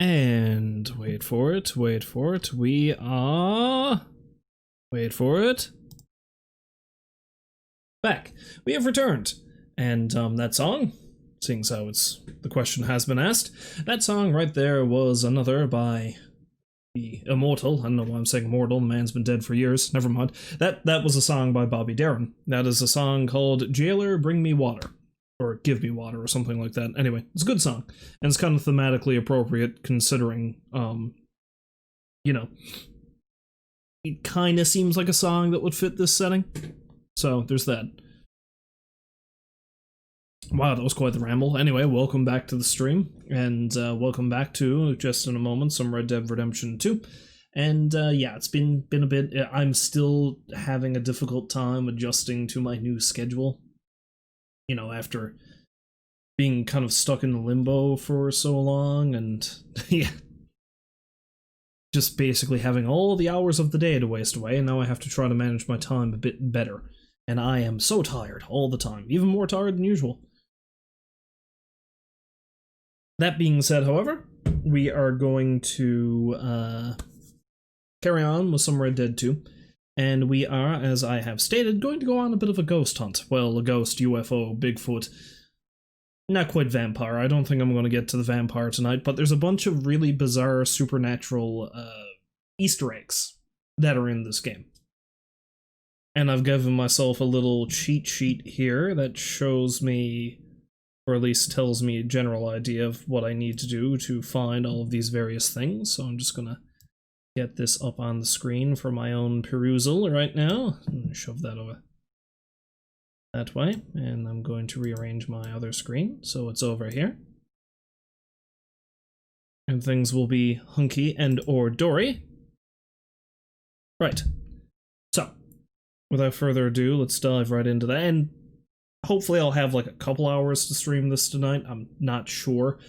And wait for it, wait for it. We are... Wait for it. Back. We have returned. And that song, seeing as how the question has been asked, that song right there was another by the immortal, I don't know why I'm saying mortal, man's been dead for years, never mind. That was a song by Bobby Darin. That is a song called Jailer Bring Me Water. Or Give Me Water, or something like that. Anyway, it's a good song. And it's kind of thematically appropriate, considering, you know, it kind of seems like a song that would fit this setting. So, there's that. Wow, that was quite the ramble. Anyway, welcome back to the stream, and welcome back to, just in a moment, some Red Dead Redemption 2. And yeah, it's been a bit... I'm still having a difficult time adjusting to my new schedule. You know, after being kind of stuck in limbo for so long, and yeah, just basically having all the hours of the day to waste away, and now I have to try to manage my time a bit better. And I am so tired all the time, even more tired than usual. That being said, however, we are going to carry on with some Red Dead 2. And we are, as I have stated, going to go on a bit of a ghost hunt. Well, a ghost, UFO, Bigfoot. Not quite vampire. I don't think I'm going to get to the vampire tonight, but there's a bunch of really bizarre supernatural Easter eggs that are in this game. And I've given myself a little cheat sheet here that shows me, or at least tells me a general idea of what I need to do to find all of these various things. So I'm just going to get this up on the screen for my own perusal right now. Shove that over that way, and I'm going to rearrange my other screen so it's over here. And things will be hunky and or dory. Right. So, without further ado, let's dive right into that. And hopefully I'll have like a couple hours to stream this tonight. I'm not sure.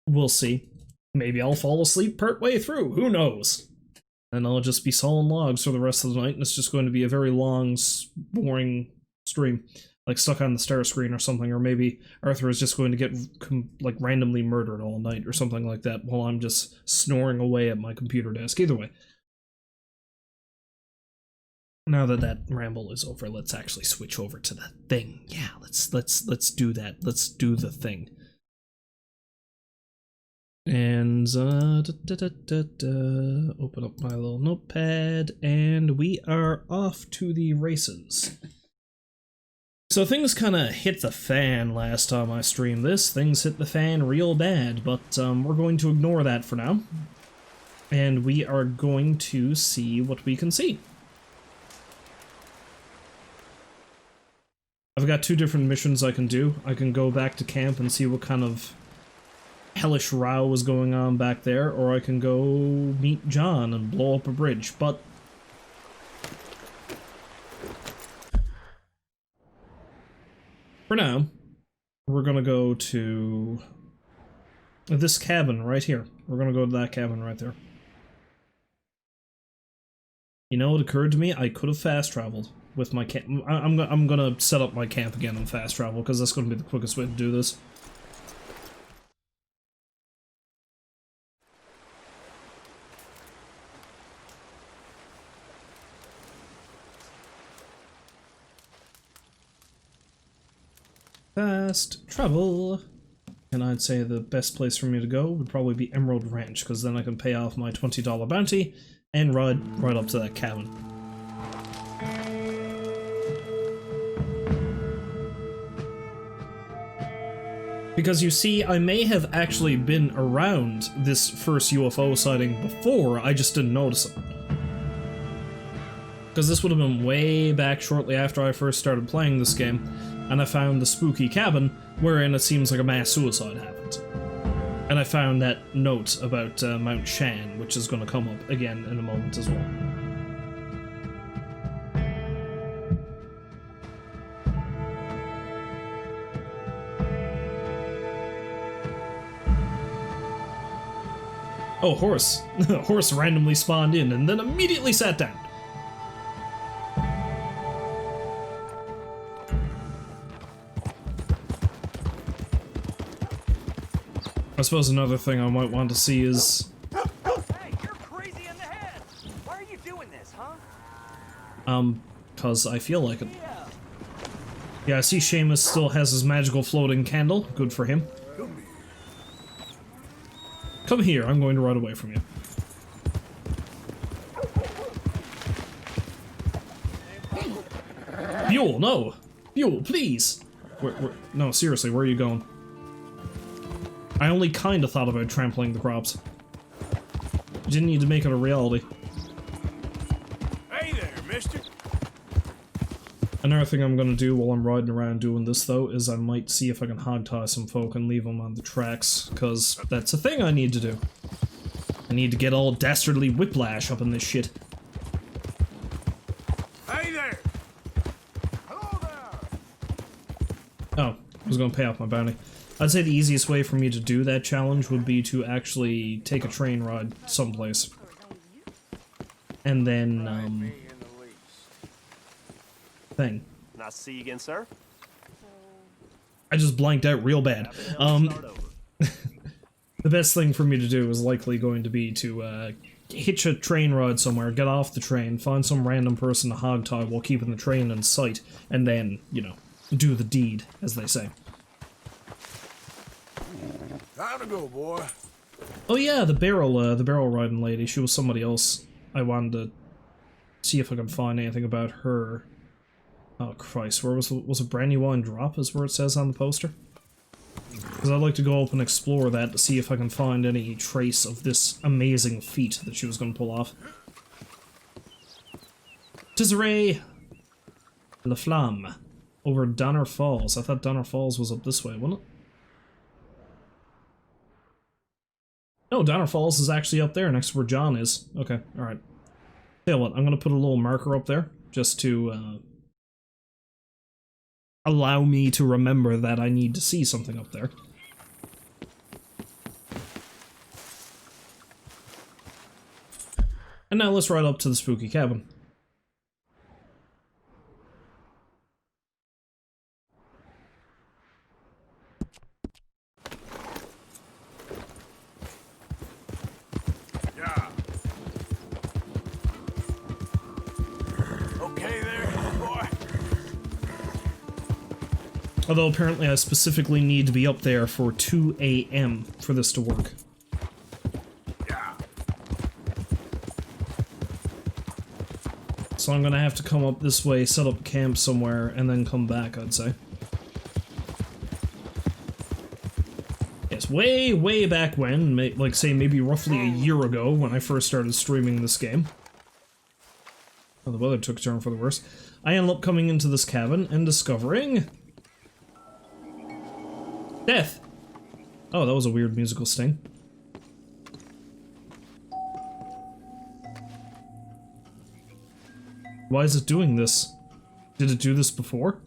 We'll see. Maybe I'll fall asleep partway through. Who knows? And I'll just be sawing logs for the rest of the night, and it's just going to be a very long, boring stream. Like stuck on the star screen or something, or maybe Arthur is just going to get like randomly murdered all night or something like that while I'm just snoring away at my computer desk. Either way. Now that that ramble is over, let's actually switch over to the thing. Yeah, let's do that. Let's do the thing. And open up my little notepad, and we are off to the races. So things kind of hit the fan last time I streamed this. Things hit the fan real bad, but we're going to ignore that for now. And we are going to see what we can see. I've got two different missions I can do. I can go back to camp and see what kind of hellish row was going on back there, or I can go meet John and blow up a bridge, but for now, we're gonna go to this cabin right here. We're gonna go to that cabin right there. You know, it occurred to me I could have fast traveled with my camp. I'm gonna set up my camp again and fast travel, because that's gonna be the quickest way to do this. Fast travel. And I'd say the best place for me to go would probably be Emerald Ranch, because then I can pay off my $20 bounty and ride right up to that cabin. Because you see, I may have actually been around this first UFO sighting before, I just didn't notice it. Because this would have been way back shortly after I first started playing this game, and I found the spooky cabin wherein it seems like a mass suicide happened. And I found that note about Mount Shan, which is going to come up again in a moment as well. Oh, horse. Horse randomly spawned in and then immediately sat down. I suppose another thing I might want to see is... Hey, you're crazy in the head! Why are you doing this, huh? Cause I feel like it. Yeah, I see Seamus still has his magical floating candle. Good for him. Come here, I'm going to run away from you. Buell, no! Buell, please! No, seriously, where are you going? I only kinda thought about trampling the crops. You didn't need to make it a reality. Hey there, mister! Another thing I'm gonna do while I'm riding around doing this, though, is I might see if I can hog-tie some folk and leave them on the tracks, because that's a thing I need to do. I need to get all dastardly whiplash up in this shit. Hey there! Hello there! Oh, I was gonna pay off my bounty. I'd say the easiest way for me to do that challenge would be to actually take a train ride someplace. And then, thing. Nice to see you again, sir. I just blanked out real bad. The best thing for me to do is likely going to be to, hitch a train ride somewhere, get off the train, find some random person to hog-tie while keeping the train in sight, and then, you know, do the deed, as they say. Time to go, boy. Oh yeah, the barrel riding lady, she was somebody else. I wanted to see if I can find anything about her. Oh Christ, where was it Brandywine Drop is where it says on the poster? Because I'd like to go up and explore that to see if I can find any trace of this amazing feat that she was going to pull off. Tisseré! La Flamme. Over Donner Falls. I thought Donner Falls was up this way, wasn't it? No, Donner Falls is actually up there, next to where John is. Okay, alright. Tell you what, I'm gonna put a little marker up there, just to, allow me to remember that I need to see something up there. And now let's ride up to the spooky cabin. Although apparently I specifically need to be up there for 2 AM for this to work. So I'm gonna have to come up this way, set up camp somewhere, and then come back, I'd say. Yes, way back when, like say maybe roughly a year ago when I first started streaming this game. Oh, the weather took a turn for the worse. I ended up coming into this cabin and discovering... death! Oh, that was a weird musical sting. Why is it doing this? Did it do this before?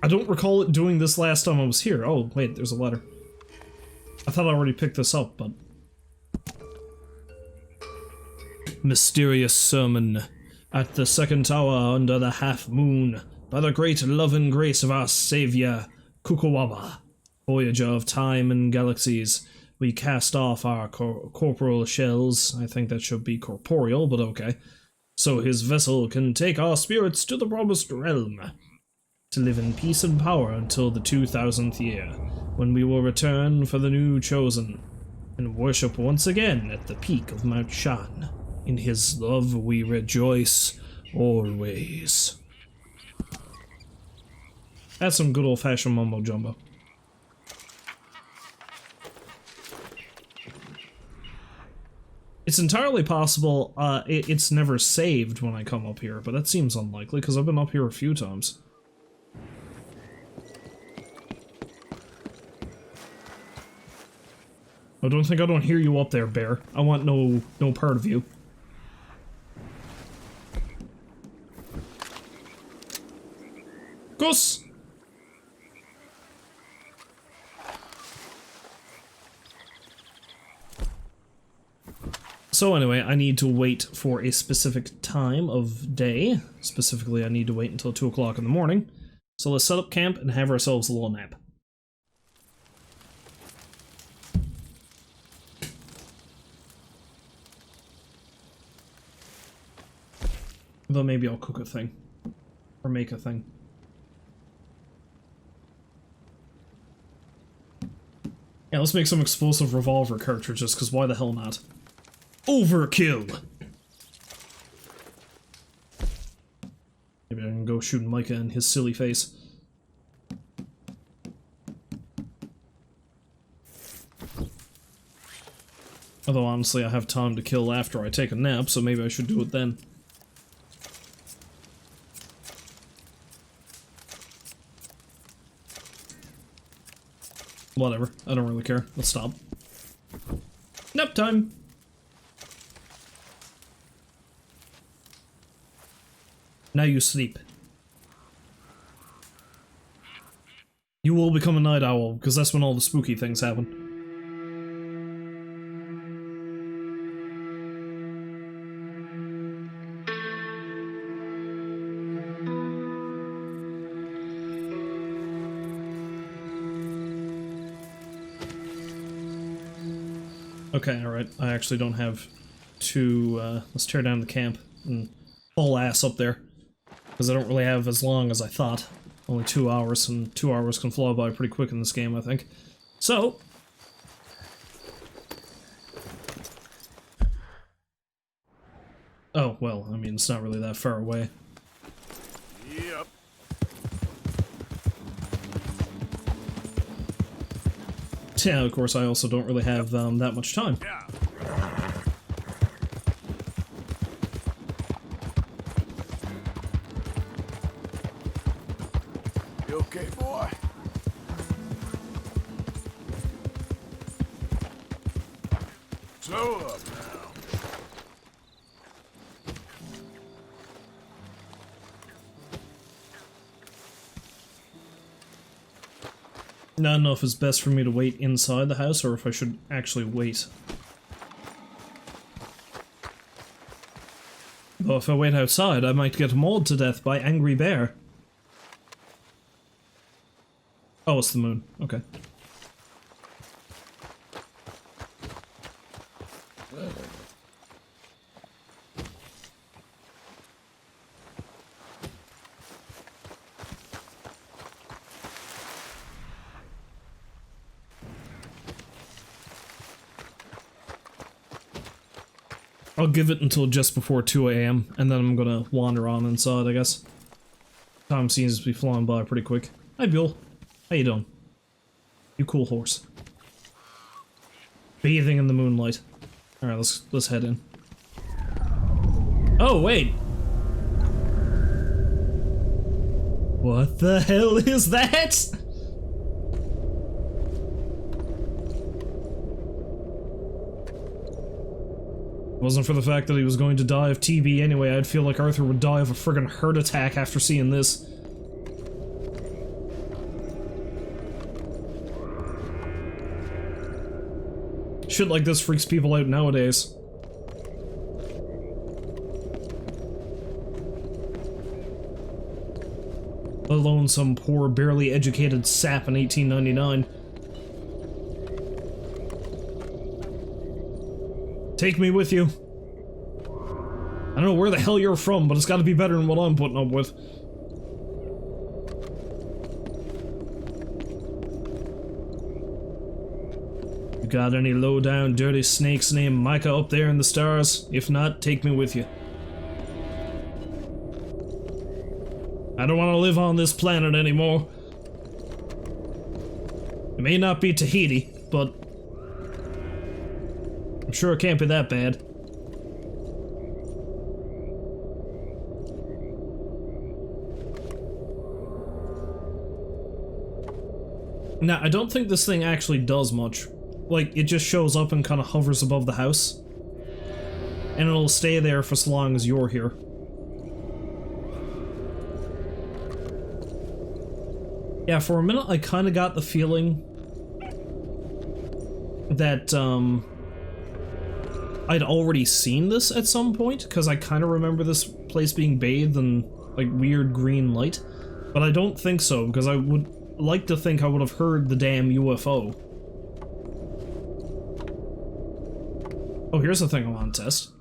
I don't recall it doing this last time I was here. Oh, wait, there's a letter. I thought I already picked this up, but... Mysterious sermon. At the second tower under the half-moon, by the great love and grace of our Saviour, Kukuwawa, voyager of time and galaxies, we cast off our corporal shells. I think that should be corporeal, but okay. So his vessel can take our spirits to the promised realm, to live in peace and power until the 2000th year, when we will return for the new chosen, and worship once again at the peak of Mount Shan. In his love we rejoice always. That's some good old-fashioned mumbo-jumbo. It's entirely possible it's never saved when I come up here, but that seems unlikely because I've been up here a few times. I don't hear you up there, bear. I want no part of you. Goose! So anyway, I need to wait for a specific time of day. Specifically, I need to wait until 2 o'clock in the morning. So let's set up camp and have ourselves a little nap. Though maybe I'll cook a thing. Or make a thing. Yeah, let's make some explosive revolver cartridges, because why the hell not? Overkill! Maybe I can go shoot Micah in his silly face. Although honestly I have time to kill after I take a nap, so maybe I should do it then. Whatever, I don't really care. Let's stop. Nap time! Now you sleep. You will become a night owl, because that's when all the spooky things happen. Okay, alright. I actually don't have to, let's tear down the camp and haul ass up there. Because I don't really have as long as I thought. Only 2 hours, and 2 hours can fly by pretty quick in this game, I think. So... oh, well, I mean, it's not really that far away. Yep. Yeah, of course, I also don't really have that much time. Yeah. You okay, boy? Slow up now. Not enough is best for me to wait inside the house, or if I should actually wait. Though if I wait outside, I might get mauled to death by Angry Bear. Oh, it's the moon. Okay. I'll give it until just before 2 AM, and then I'm gonna wander on inside, I guess. Time seems to be flying by pretty quick. Hi, Buell. How you doing? You cool horse. Bathing in the moonlight. Alright, let's head in. Oh, wait! What the hell is that? Wasn't for the fact that he was going to die of TB anyway, I'd feel like Arthur would die of a friggin' heart attack after seeing this. Shit like this freaks people out nowadays. Let alone some poor, barely educated sap in 1899. Take me with you. I don't know where the hell you're from, but it's gotta be better than what I'm putting up with. You got any low-down, dirty snakes named Micah up there in the stars? If not, take me with you. I don't want to live on this planet anymore. It may not be Tahiti, but I'm sure it can't be that bad. Now, I don't think this thing actually does much. Like, it just shows up and kind of hovers above the house. And it'll stay there for as long as you're here. Yeah, for a minute I kind of got the feeling that, I'd already seen this at some point, because I kind of remember this place being bathed in, like, weird green light. But I don't think so, because I would like to think I would have heard the damn UFO. Oh, here's the thing I want to test.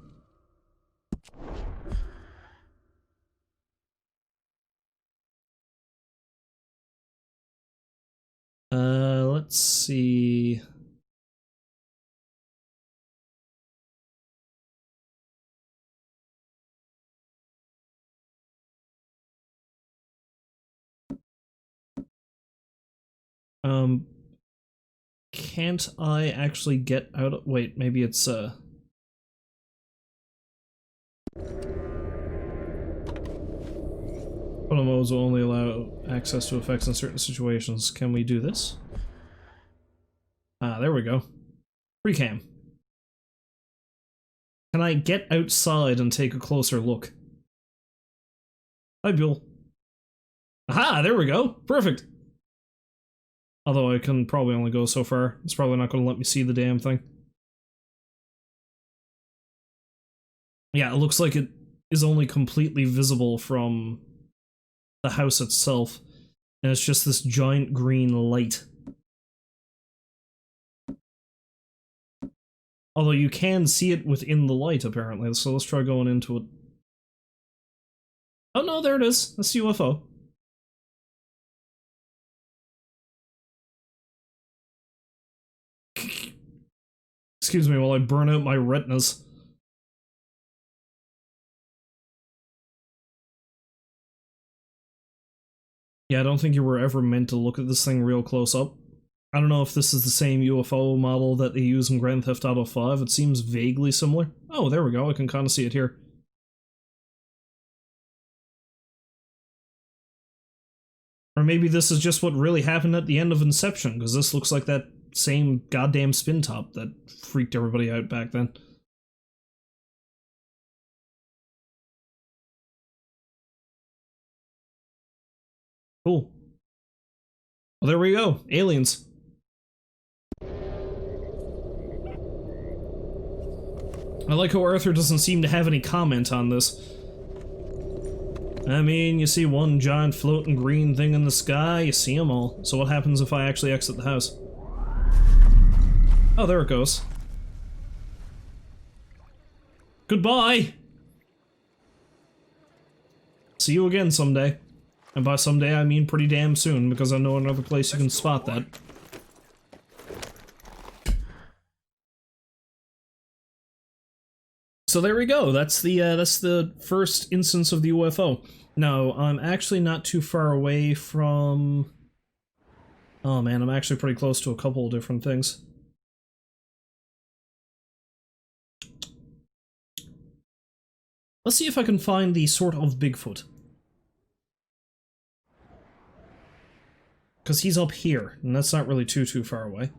Let's see. Can't I actually get out of— wait, maybe it's, Photo modes will only allow access to effects in certain situations. Can we do this? Ah, there we go. Free cam. Can I get outside and take a closer look? Hi, Buell. Aha, there we go. Perfect. Although I can probably only go so far. It's probably not going to let me see the damn thing. Yeah, it looks like it is only completely visible from the house itself. And it's just this giant green light. Although you can see it within the light, apparently, so let's try going into it. Oh no, there it is. That's the UFO. Excuse me while I burn out my retinas. Yeah, I don't think you were ever meant to look at this thing real close up. I don't know if this is the same UFO model that they use in Grand Theft Auto 5. It seems vaguely similar. Oh, there we go. I can kind of see it here. Or maybe this is just what really happened at the end of Inception, because this looks like that same goddamn spin top that freaked everybody out back then. Cool. Well, there we go. Aliens. I like how Arthur doesn't seem to have any comment on this. I mean, you see one giant floating green thing in the sky, you see them all. So what happens if I actually exit the house? Oh, there it goes. Goodbye! See you again someday. And by someday I mean pretty damn soon, because I know another place you can spot that. So there we go. That's the first instance of the UFO. Now, I'm actually not too far away from... oh man, I'm actually pretty close to a couple of different things. Let's see if I can find the sort of Bigfoot. Because he's up here, and that's not really too far away.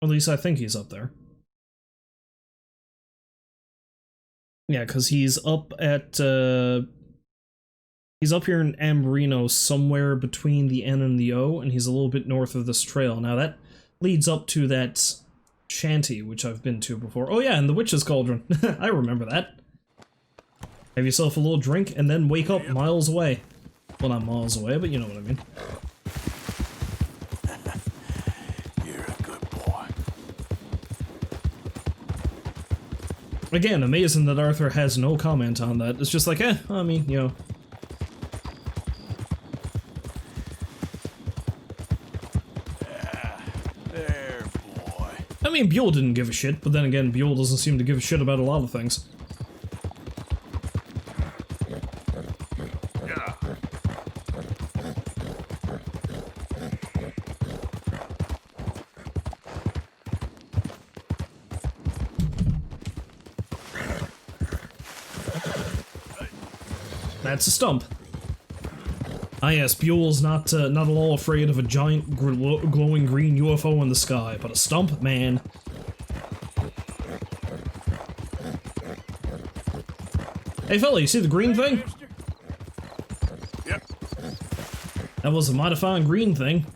At least I think he's up there. Yeah, because he's up at, he's up here in Ambrino, somewhere between the N and the O, and he's a little bit north of this trail. Now that leads up to that shanty, which I've been to before. Oh yeah, and the Witch's Cauldron. I remember that. Have yourself a little drink, and then wake up miles away. Well, not miles away, but you know what I mean. You're a good boy. Again, amazing that Arthur has no comment on that. It's just like, I mean, you know. There, boy. I mean, Buell didn't give a shit, but then again, Buell doesn't seem to give a shit about a lot of things. That's a stump. Ah yes, Buell's not at all afraid of a giant glowing green UFO in the sky, but a stump, man. Hey fella, you see the green thing? Yep. That was a mighty fine green thing.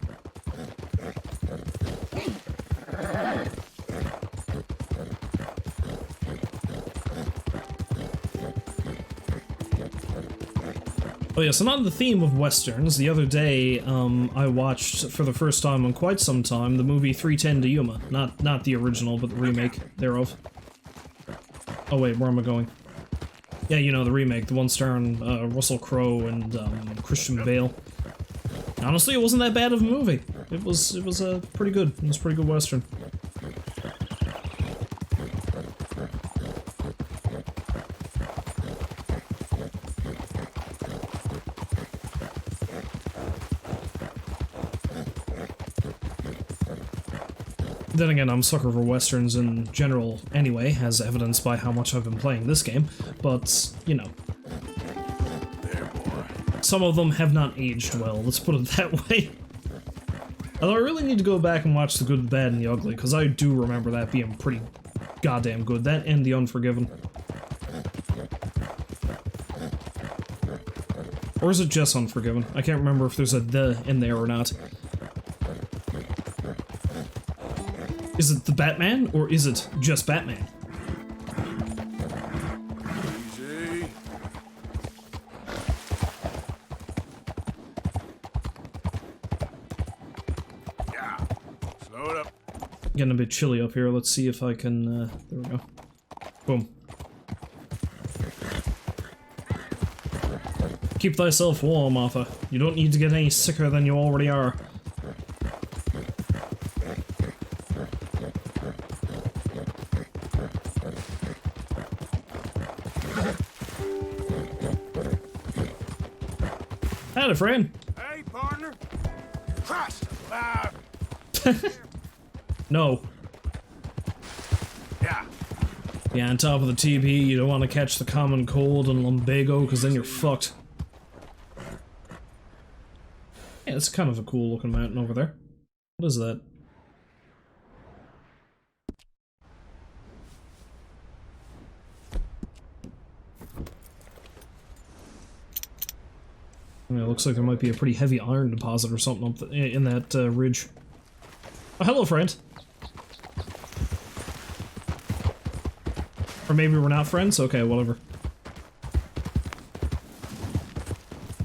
Oh yes, and on the theme of westerns, the other day, I watched, for the first time in quite some time, the movie 310 to Yuma. Not the original, but the remake thereof. Oh wait, where am I going? Yeah, you know, the remake, the one starring, Russell Crowe and, Christian Bale. Honestly, it wasn't that bad of a movie. It was, pretty good. It was a pretty good western. Then again, I'm a sucker for westerns in general anyway, as evidenced by how much I've been playing this game, but, you know. Some of them have not aged well, let's put it that way. Although I really need to go back and watch The Good, the Bad, and the Ugly, because I do remember that being pretty goddamn good. That and The Unforgiven. Or is it just Unforgiven? I can't remember if there's a "the" in there or not. Is it the Batman, or is it just Batman? Easy. Yeah. Slow it up. Getting a bit chilly up here. Let's see if I can, there we go. Boom. Keep thyself warm, Arthur. You don't need to get any sicker than you already are. Howdy, friend. Hey, partner. Christ alive. No. Yeah. Yeah, on top of the TP, you don't want to catch the common cold and lumbago, because then you're fucked. Yeah, it's kind of a cool looking mountain over there. What is that? Yeah, it looks like there might be a pretty heavy iron deposit or something up in that ridge. Oh, hello, friend. Or maybe we're not friends? Okay, whatever.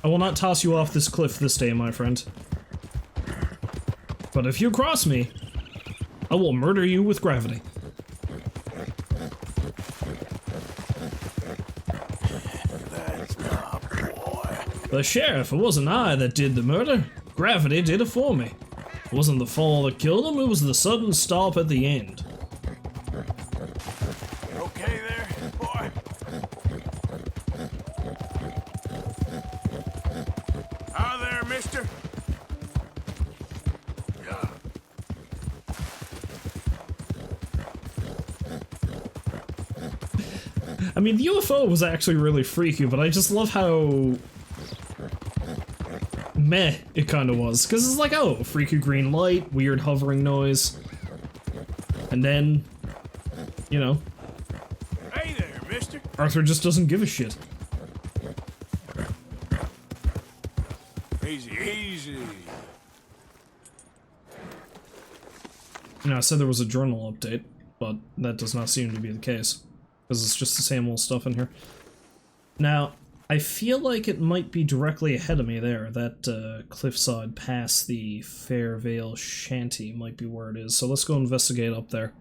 I will not toss you off this cliff this day, my friend. But if you cross me, I will murder you with gravity. That's my boy. The sheriff, it wasn't I that did the murder. Gravity did it for me. It wasn't the fall that killed him, it was the sudden stop at the end. Okay there, boy? Hi there, mister. Yeah. I mean, the UFO was actually really freaky, but I just love how meh it kind of was. Because it's like, oh, freaky green light, weird hovering noise. And then, you know, Hey there, mister. Arthur just doesn't give a shit. Easy, easy. You know, I said there was a journal update, but that does not seem to be the case. Because it's just the same old stuff in here. Now, I feel like it might be directly ahead of me there. That cliffside past the Fairvale Shanty might be where it is. So let's go investigate up there.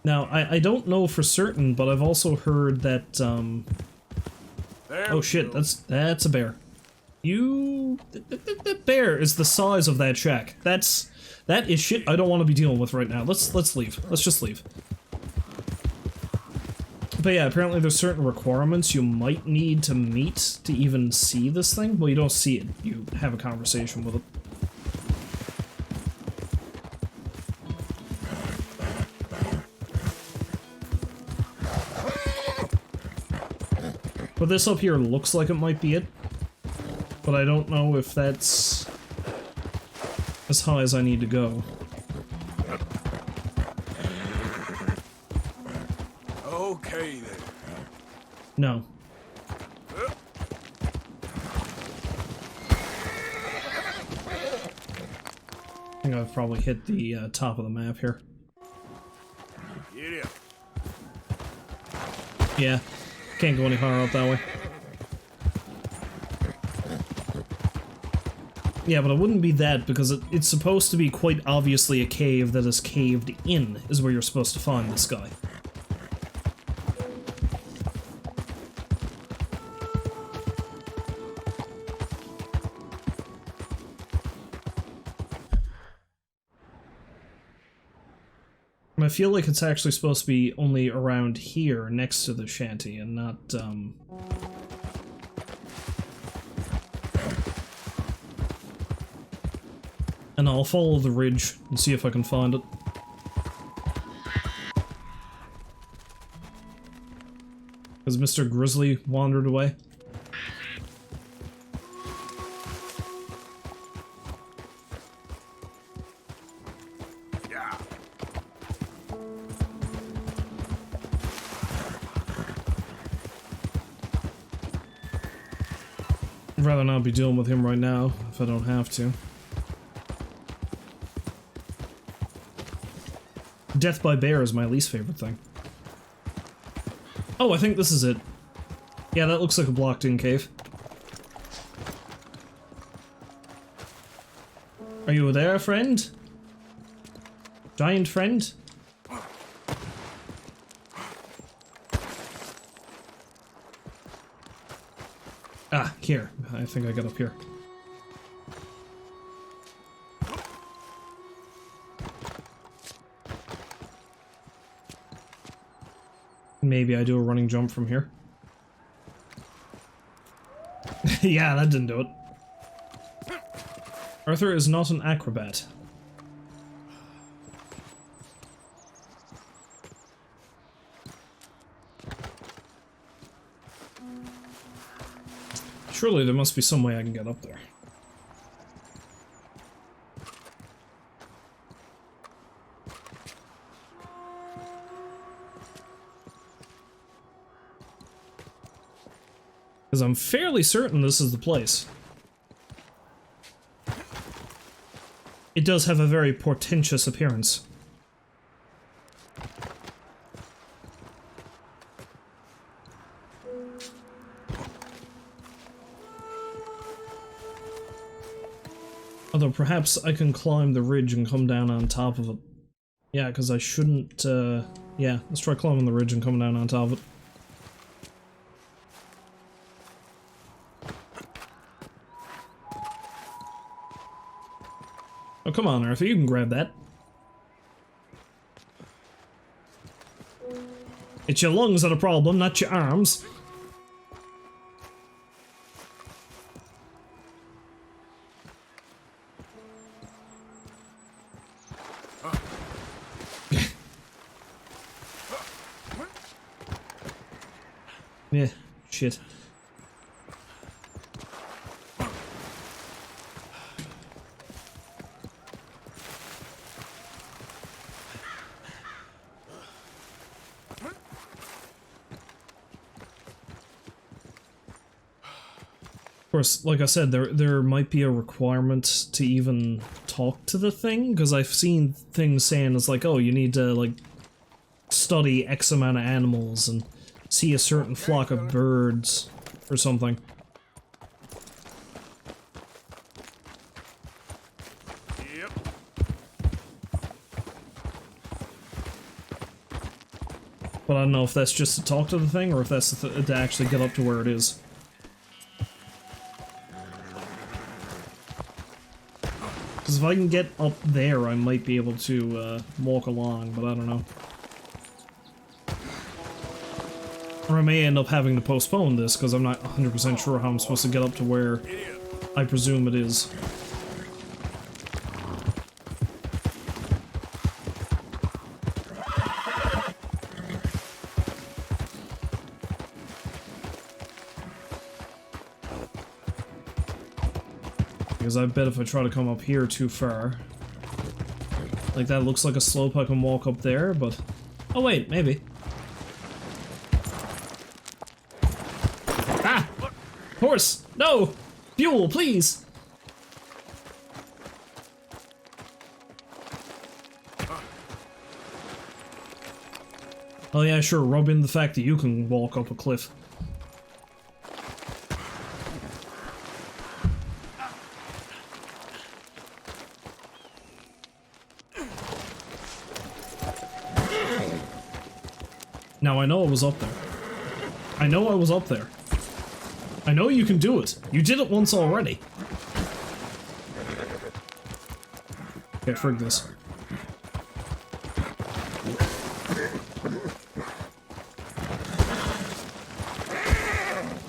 Now, I don't know for certain, but I've also heard that, There oh we shit, go. that's a bear. That bear is the size of that shack. That is shit I don't want to be dealing with right now. Let's leave. Let's just leave. But yeah, apparently there's certain requirements you might need to meet to even see this thing. Well, you don't see it. You have a conversation with it. But this up here looks like it might be it. But I don't know if that's as high as I need to go. Okay there. No. I think I've probably hit the top of the map here. Giddy up. Yeah, can't go any higher up that way. Yeah, but it wouldn't be that, because it's supposed to be quite obviously a cave that is caved in, is where you're supposed to find this guy. And I feel like it's actually supposed to be only around here, next to the shanty, and not, And I'll follow the ridge and see if I can find it. Has Mr. Grizzly wandered away? Yeah. I'd rather not be dealing with him right now, if I don't have to. Death by bear is my least favorite thing. Oh, I think this is it. Yeah, that looks like a blocked-in cave. Are you there, friend? Giant friend? Ah, here. I think I got up here. Maybe I do a running jump from here. Yeah, that didn't do it. Arthur is not an acrobat. Surely there must be some way I can get up there. Because I'm fairly certain this is the place. It does have a very portentous appearance. Although perhaps I can climb the ridge and come down on top of it. Yeah, because I shouldn't, yeah, let's try climbing the ridge and coming down on top of it. Oh, come on, Arthur, you can grab that. It's your lungs that are a problem, not your arms. Yeah, shit. Of course, like I said, there might be a requirement to even talk to the thing, because I've seen things saying it's like, oh, you need to, like, study X amount of animals and see a certain flock of birds or something. Yep. But I don't know if that's just to talk to the thing, or if that's to actually get up to where it is. Because if I can get up there, I might be able to walk along, but I don't know. Or I may end up having to postpone this, because I'm not 100% sure how I'm supposed to get up to where I presume it is. Because I bet if I try to come up here too far... Like, that looks like a slope I can walk up there, but... Oh wait, maybe. Ah! Horse! No! Fuel, please! Oh yeah, sure, rub in the fact that you can walk up a cliff. Now I know I was up there. I know I was up there. I know you can do it. You did it once already. Okay, frig this.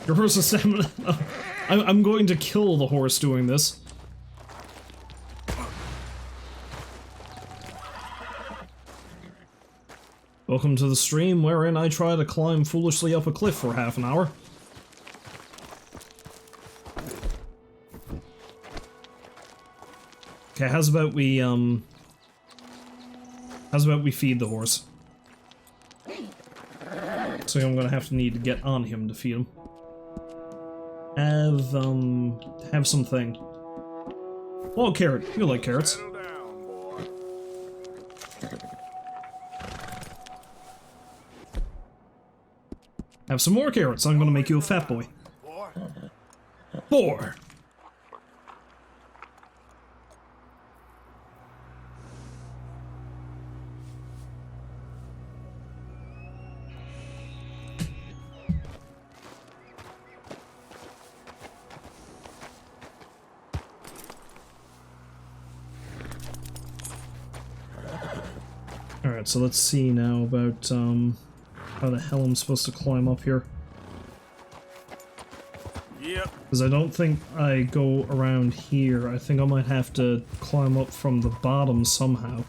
Your horse's stamina. I'm going to kill the horse doing this. Welcome to the stream wherein I try to climb foolishly up a cliff for half an hour. Okay, how's about we feed the horse? So I'm gonna have to get on him to feed him. Have something. Oh, carrot. You like carrots. Settle down, boy. Have some more carrots. I'm gonna make you a fat boy. Boy. 4. Alright, so let's see now about, how the hell I'm supposed to climb up here. Yep. Because I don't think I go around here. I think I might have to climb up from the bottom somehow.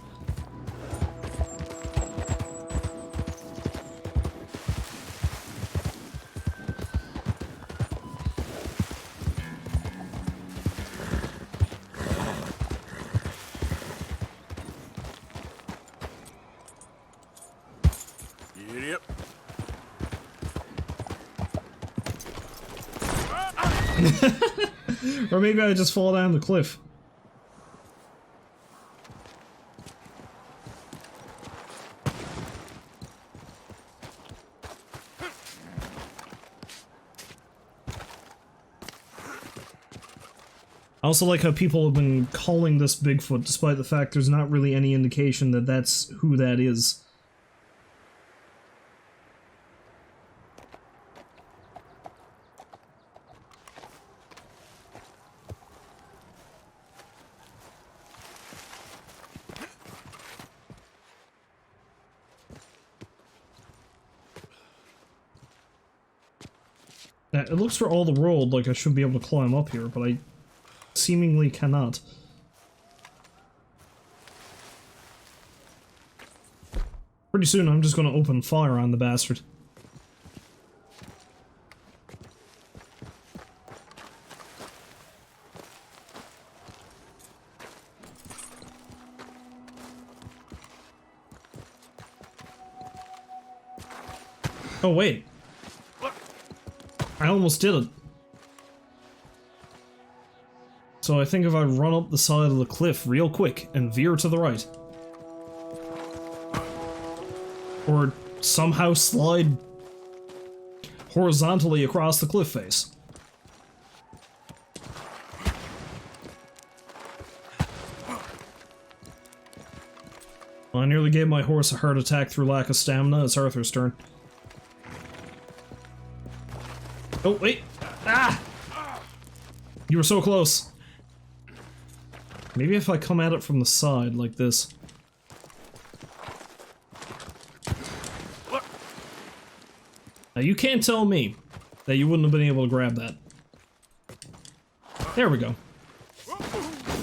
Yep. Or maybe I just fall down the cliff. I also like how people have been calling this Bigfoot, despite the fact there's not really any indication that that's who that is. Now, it looks for all the world like I should be able to climb up here, but I seemingly cannot. Pretty soon I'm just gonna open fire on the bastard. Oh wait. I almost did it. So I think if I run up the side of the cliff real quick and veer to the right. Or somehow slide horizontally across the cliff face. Well, I nearly gave my horse a heart attack through lack of stamina. It's Arthur's turn. Oh, wait! Ah! You were so close. Maybe if I come at it from the side, like this. Now you can't tell me that you wouldn't have been able to grab that. There we go.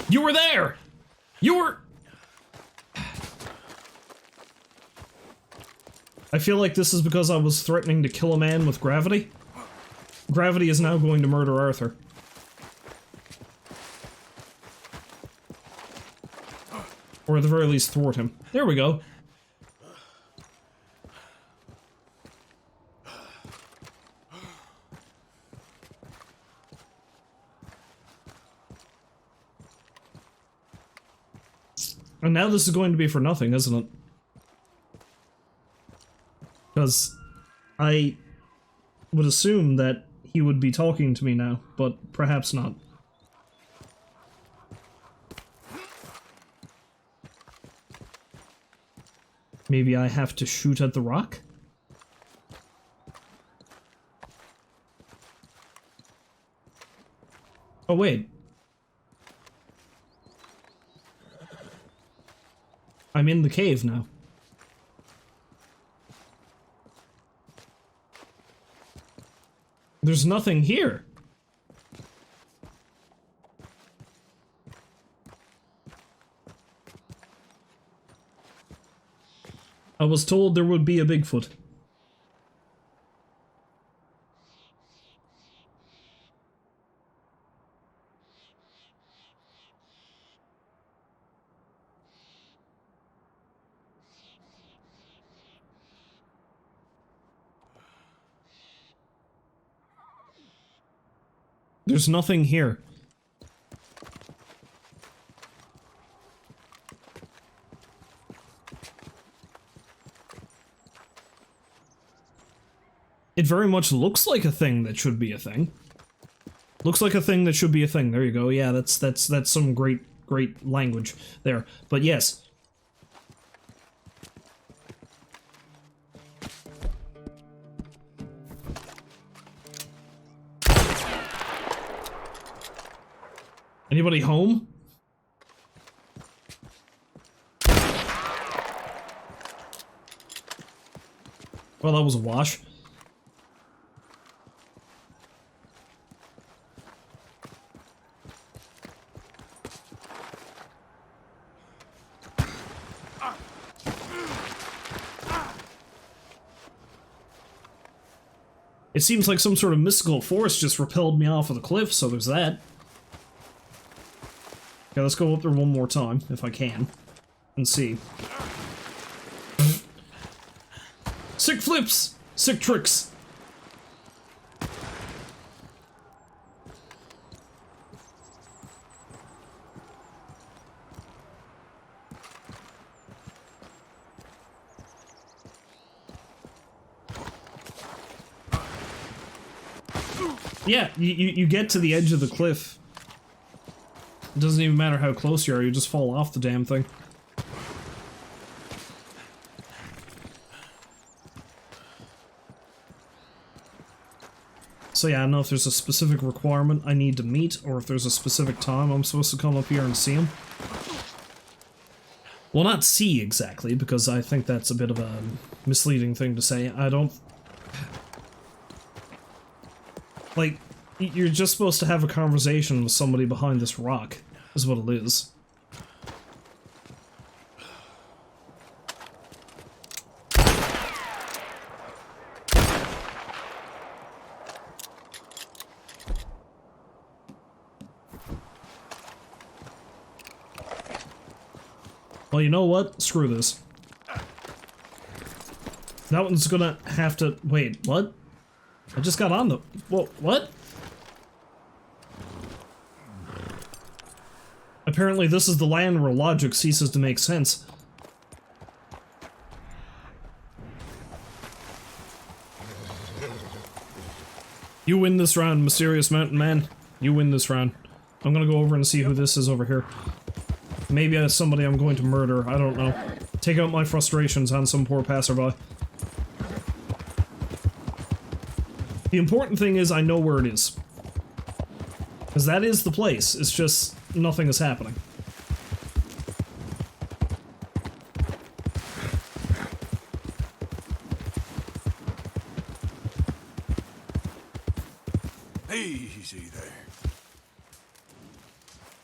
You were there! You were... I feel like this is because I was threatening to kill a man with gravity. Gravity is now going to murder Arthur. Or at the very least thwart him. There we go. And now this is going to be for nothing, isn't it? Because I would assume that he would be talking to me now, but perhaps not. Maybe I have to shoot at the rock? Oh, wait. I'm in the cave now. There's nothing here. I was told there would be a Bigfoot. There's nothing here. It very much looks like a thing that should be a thing. Looks like a thing that should be a thing. There you go. Yeah, that's some great language there. But yes. Anybody home? Well, that was a wash. It seems like some sort of mystical force just repelled me off of the cliff, so there's that. Okay, let's go up there one more time, if I can, and see. Sick flips! Sick tricks! Yeah, you get to the edge of the cliff. It doesn't even matter how close you are, you just fall off the damn thing. So yeah, I don't know if there's a specific requirement I need to meet, or if there's a specific time I'm supposed to come up here and see him. Well, not see exactly, because I think that's a bit of a misleading thing to say. I don't... Like, you're just supposed to have a conversation with somebody behind this rock, is what it is. Well, you know what? Screw this. That one's gonna have to... Wait, what? I just got on the... Whoa, what? Apparently this is the land where logic ceases to make sense. You win this round, Mysterious Mountain Man. You win this round. I'm gonna go over and see who this is over here. Maybe it's somebody I'm going to murder, I don't know. Take out my frustrations on some poor passerby. The important thing is I know where it is. Because that is the place, it's just nothing is happening. Easy there.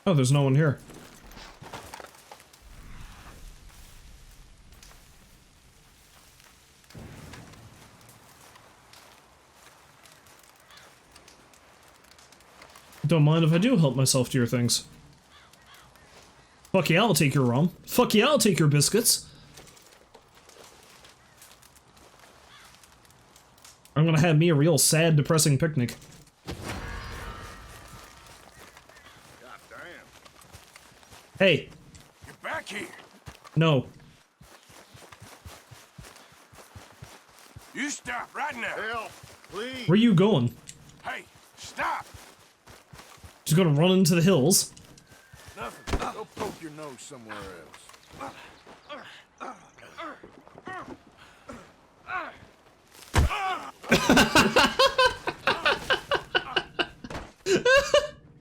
Oh, there's no one here. Don't mind if I do help myself to your things. Fuck yeah, I'll take your rum. Fuck yeah, I'll take your biscuits. I'm gonna have me a real sad, depressing picnic. God damn. Hey. Get back here. No. You stop right now. Help, please. Where are you going? Hey, stop. Just gonna run into the hills. Nothing. Go poke your nose somewhere else.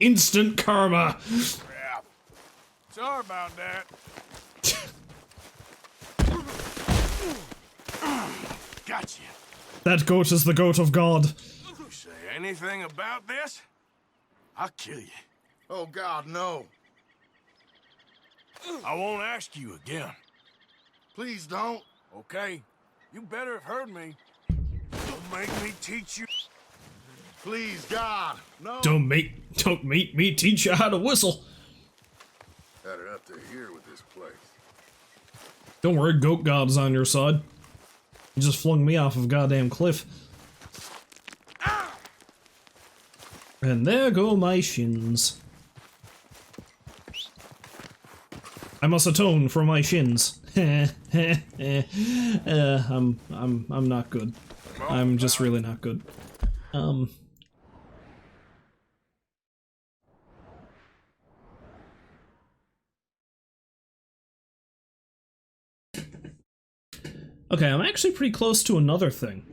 Instant karma. Crap. Sorry about that. Gotcha. That goat is the goat of God. You say anything about this, I'll kill you. Oh, God, no. I won't ask you again. Please don't. Okay? You better have heard me. Don't make me teach you. Please, God, no. Don't make me teach you how to whistle. Had it up to here with this place. Don't worry, Goat God is on your side. He just flung me off of a goddamn cliff. And there go my shins. I must atone for my shins. I'm not good. I'm just really not good. Okay, I'm actually pretty close to another thing.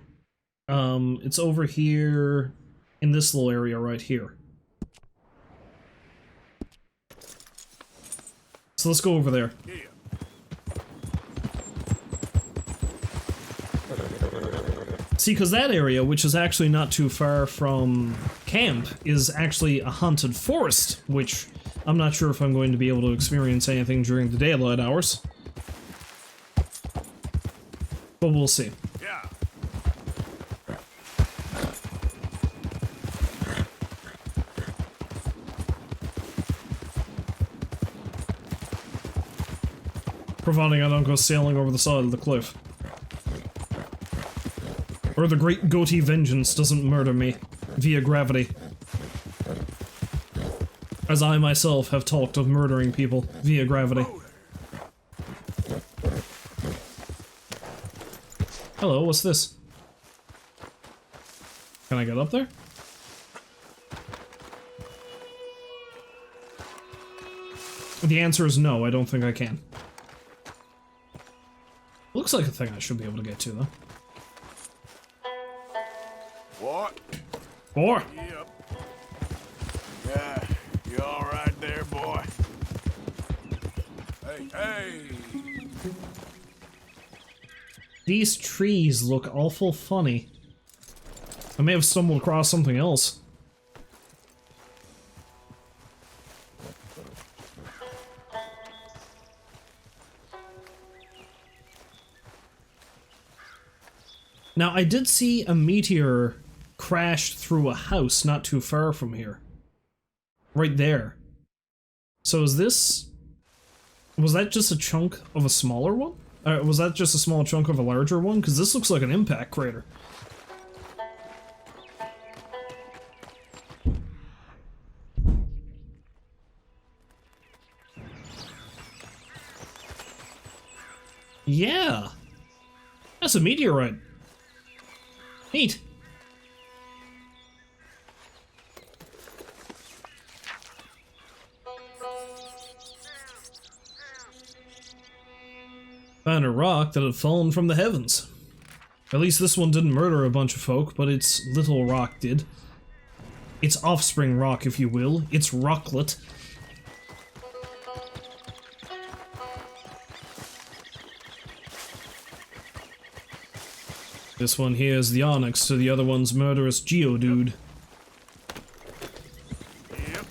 It's over here in this little area right here. So let's go over there. See, because that area, which is actually not too far from camp, is actually a haunted forest, which I'm not sure if I'm going to be able to experience anything during the daylight hours. But we'll see. Yeah. Providing I don't go sailing over the side of the cliff. Or the great goatee vengeance doesn't murder me via gravity. As I myself have talked of murdering people via gravity. Hello, what's this? Can I get up there? The answer is no, I don't think I can. Looks like a thing I should be able to get to, though. What? Or Yep. Yeah, you all right there, boy? Hey, hey. these trees look awful funny. I may have stumbled across something else. Now, I did see a meteor crash through a house not too far from here. Right there. So is this... was that just a chunk of a smaller one? Was that just a small chunk of a larger one? Because this looks like an impact crater. Yeah! That's a meteorite. Neat. Found a rock that had fallen from the heavens. At least this one didn't murder a bunch of folk, but its little rock did. Its offspring rock, if you will. Its rocklet. This one here is the onyx to the other one's murderous geodude. Yep.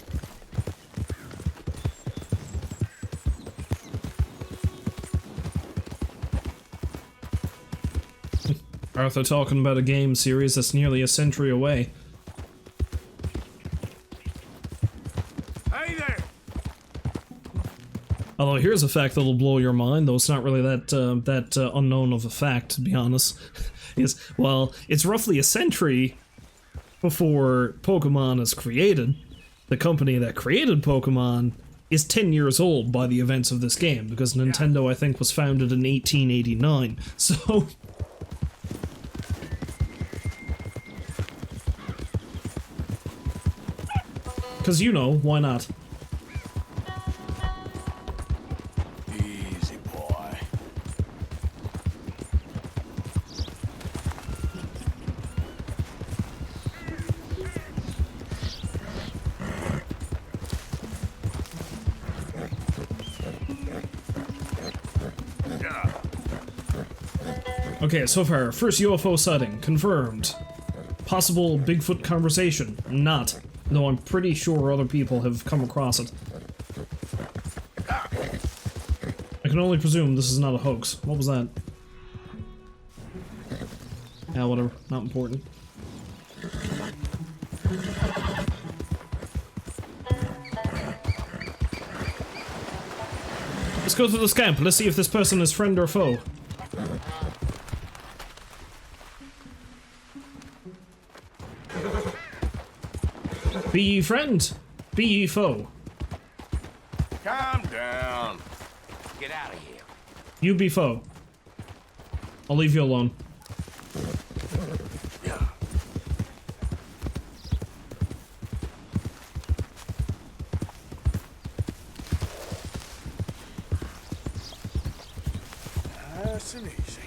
Arthur talking about a game series that's nearly a century away. Hey there. Although here's a fact that'll blow your mind, though it's not really that unknown of a fact, to be honest. Is, well, it's roughly a century before Pokemon is created. The company that created Pokemon is 10 years old by the events of this game, because Nintendo, I think, was founded in 1889. So... 'Cause you know, why not? Easy, boy. Okay, so far, first UFO sighting, confirmed. Possible Bigfoot conversation, not. Though I'm pretty sure other people have come across it. I can only presume this is not a hoax. What was that? Yeah, whatever. Not important. Let's go to this camp. Let's see if this person is friend or foe. Be ye friend, be ye foe. Calm down. Get out of here. You be foe. I'll leave you alone. Nice and easy.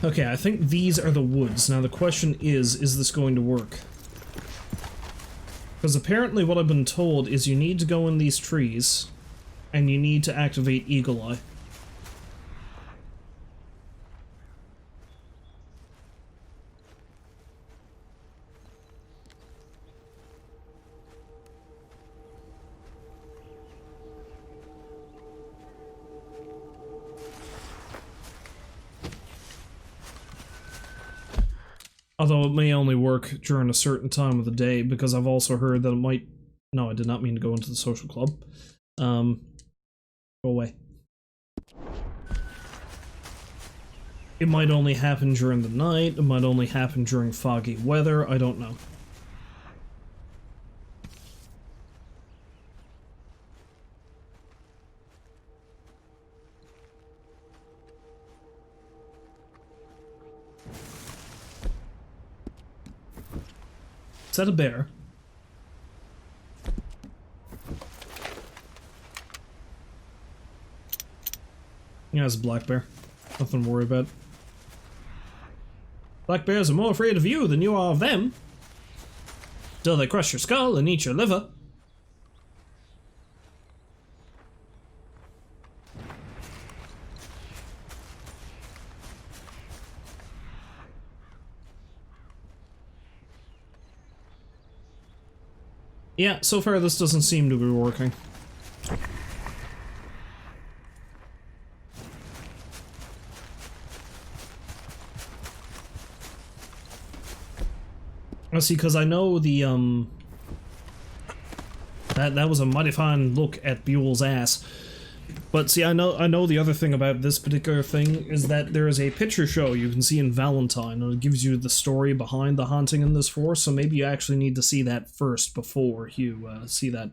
Okay, I think these are the woods. Now the question is this going to work? Because apparently what I've been told is you need to go in these trees, and you need to activate Eagle Eye. Although it may only work during a certain time of the day, because I've also heard that it might... No, I did not mean to go into the social club. Go away. It might only happen during the night, it might only happen during foggy weather, I don't know. Is that a bear? Yeah, it's a black bear. Nothing to worry about. Black bears are more afraid of you than you are of them. Till they crush your skull and eat your liver. Yeah, so far this doesn't seem to be working. I see, because I know the, that was a mighty fine look at Buell's ass. But see, I know the other thing about this particular thing is that there is a picture show you can see in Valentine, and it gives you the story behind the haunting in this forest, so maybe you actually need to see that first before you, see that.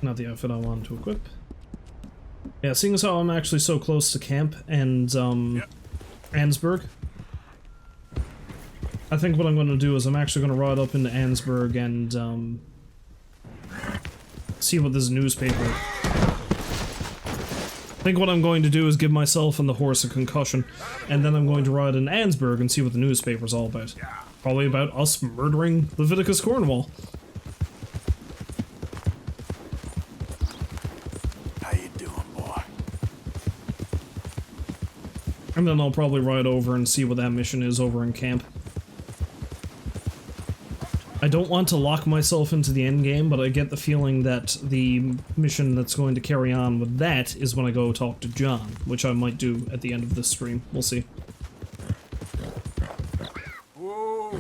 Not the outfit I wanted to equip. Yeah, seeing as how I'm actually so close to camp and, Ansburg, I think what I'm going to do is I'm actually going to ride up into Ansburg and, see what this newspaper... I think what I'm going to do is give myself and the horse a concussion, and then I'm going to ride in Ansburg and see what the newspaper's all about. Probably about us murdering Leviticus Cornwall. And then I'll probably ride over and see what that mission is over in camp. I don't want to lock myself into the endgame, but I get the feeling that the mission that's going to carry on with that is when I go talk to John, which I might do at the end of this stream. We'll see. Whoa.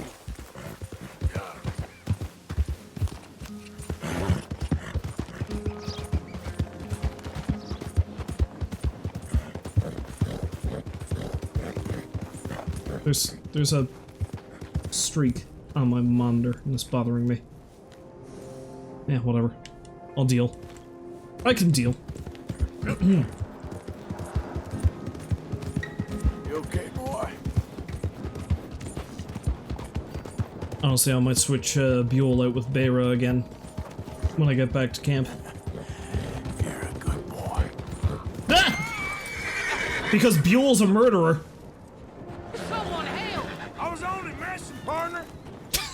There's a streak on my monitor and it's bothering me. Yeah, whatever. I'll deal. I can deal. You okay, boy? Honestly, I might switch Buell out with Beira again when I get back to camp. You're a good boy. Ah! Because Buell's a murderer. Someone help! I was only messing, partner.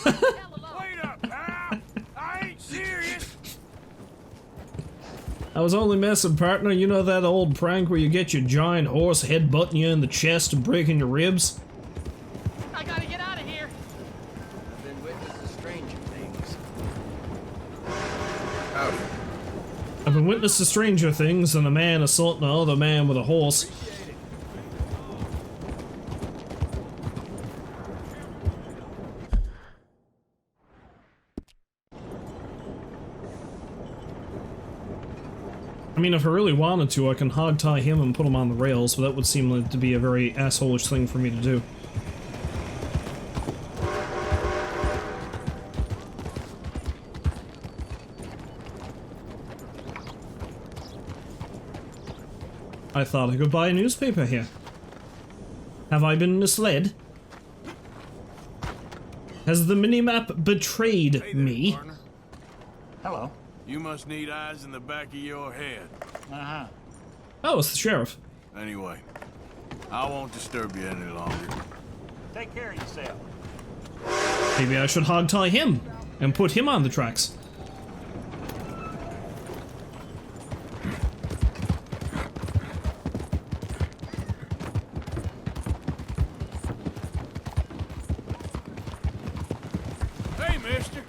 Wait up, pal. I ain't serious. I was only messing, partner. You know that old prank where you get your giant horse headbutting you in the chest and breaking your ribs? I gotta get out of here. Been witness to stranger things. Howdy. I've been witness to stranger things than a man assaulting another man with a horse. I mean, if I really wanted to, I can hog tie him and put him on the rails, but that would seem like to be a very asshole-ish thing for me to do. I thought I could buy a newspaper here. Have I been misled? Has the minimap betrayed Hey there, me? partner. Hello. You must need eyes in the back of your head. Uh-huh. Oh, it's the sheriff. Anyway, I won't disturb you any longer. Take care of yourself. Maybe I should hog tie him and put him on the tracks. Hey, mister.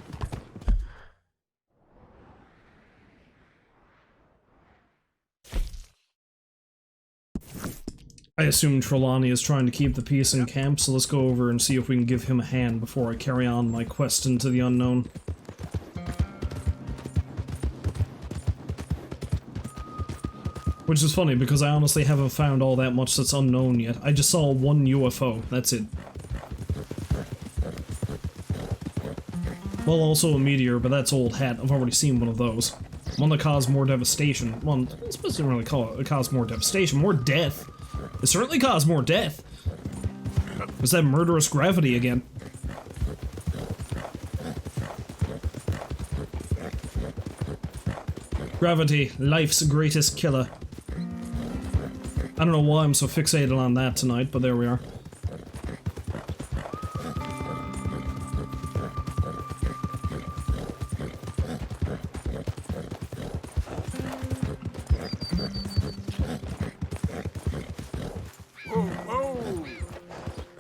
I assume Trelawney is trying to keep the peace in camp, so let's go over and see if we can give him a hand before I carry on my quest into the unknown. Which is funny, because I honestly haven't found all that much that's unknown yet. I just saw one UFO, that's it. Well, also a meteor, but that's old hat. I've already seen one of those. One that caused more devastation. Well, I suppose you really call it caused more devastation. More death. It certainly caused more death. It's that murderous gravity again. Gravity, life's greatest killer. I don't know why I'm so fixated on that tonight, but there we are.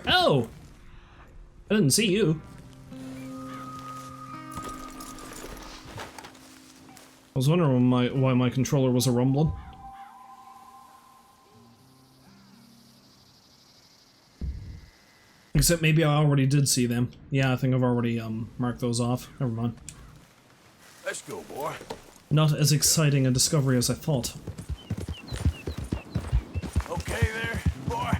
Oh! I didn't see you. I was wondering why my controller was a rumbling. Except maybe I already did see them. Yeah, I think I've already marked those off. Never mind. Let's go, boy. Not as exciting a discovery as I thought. Okay there, boy.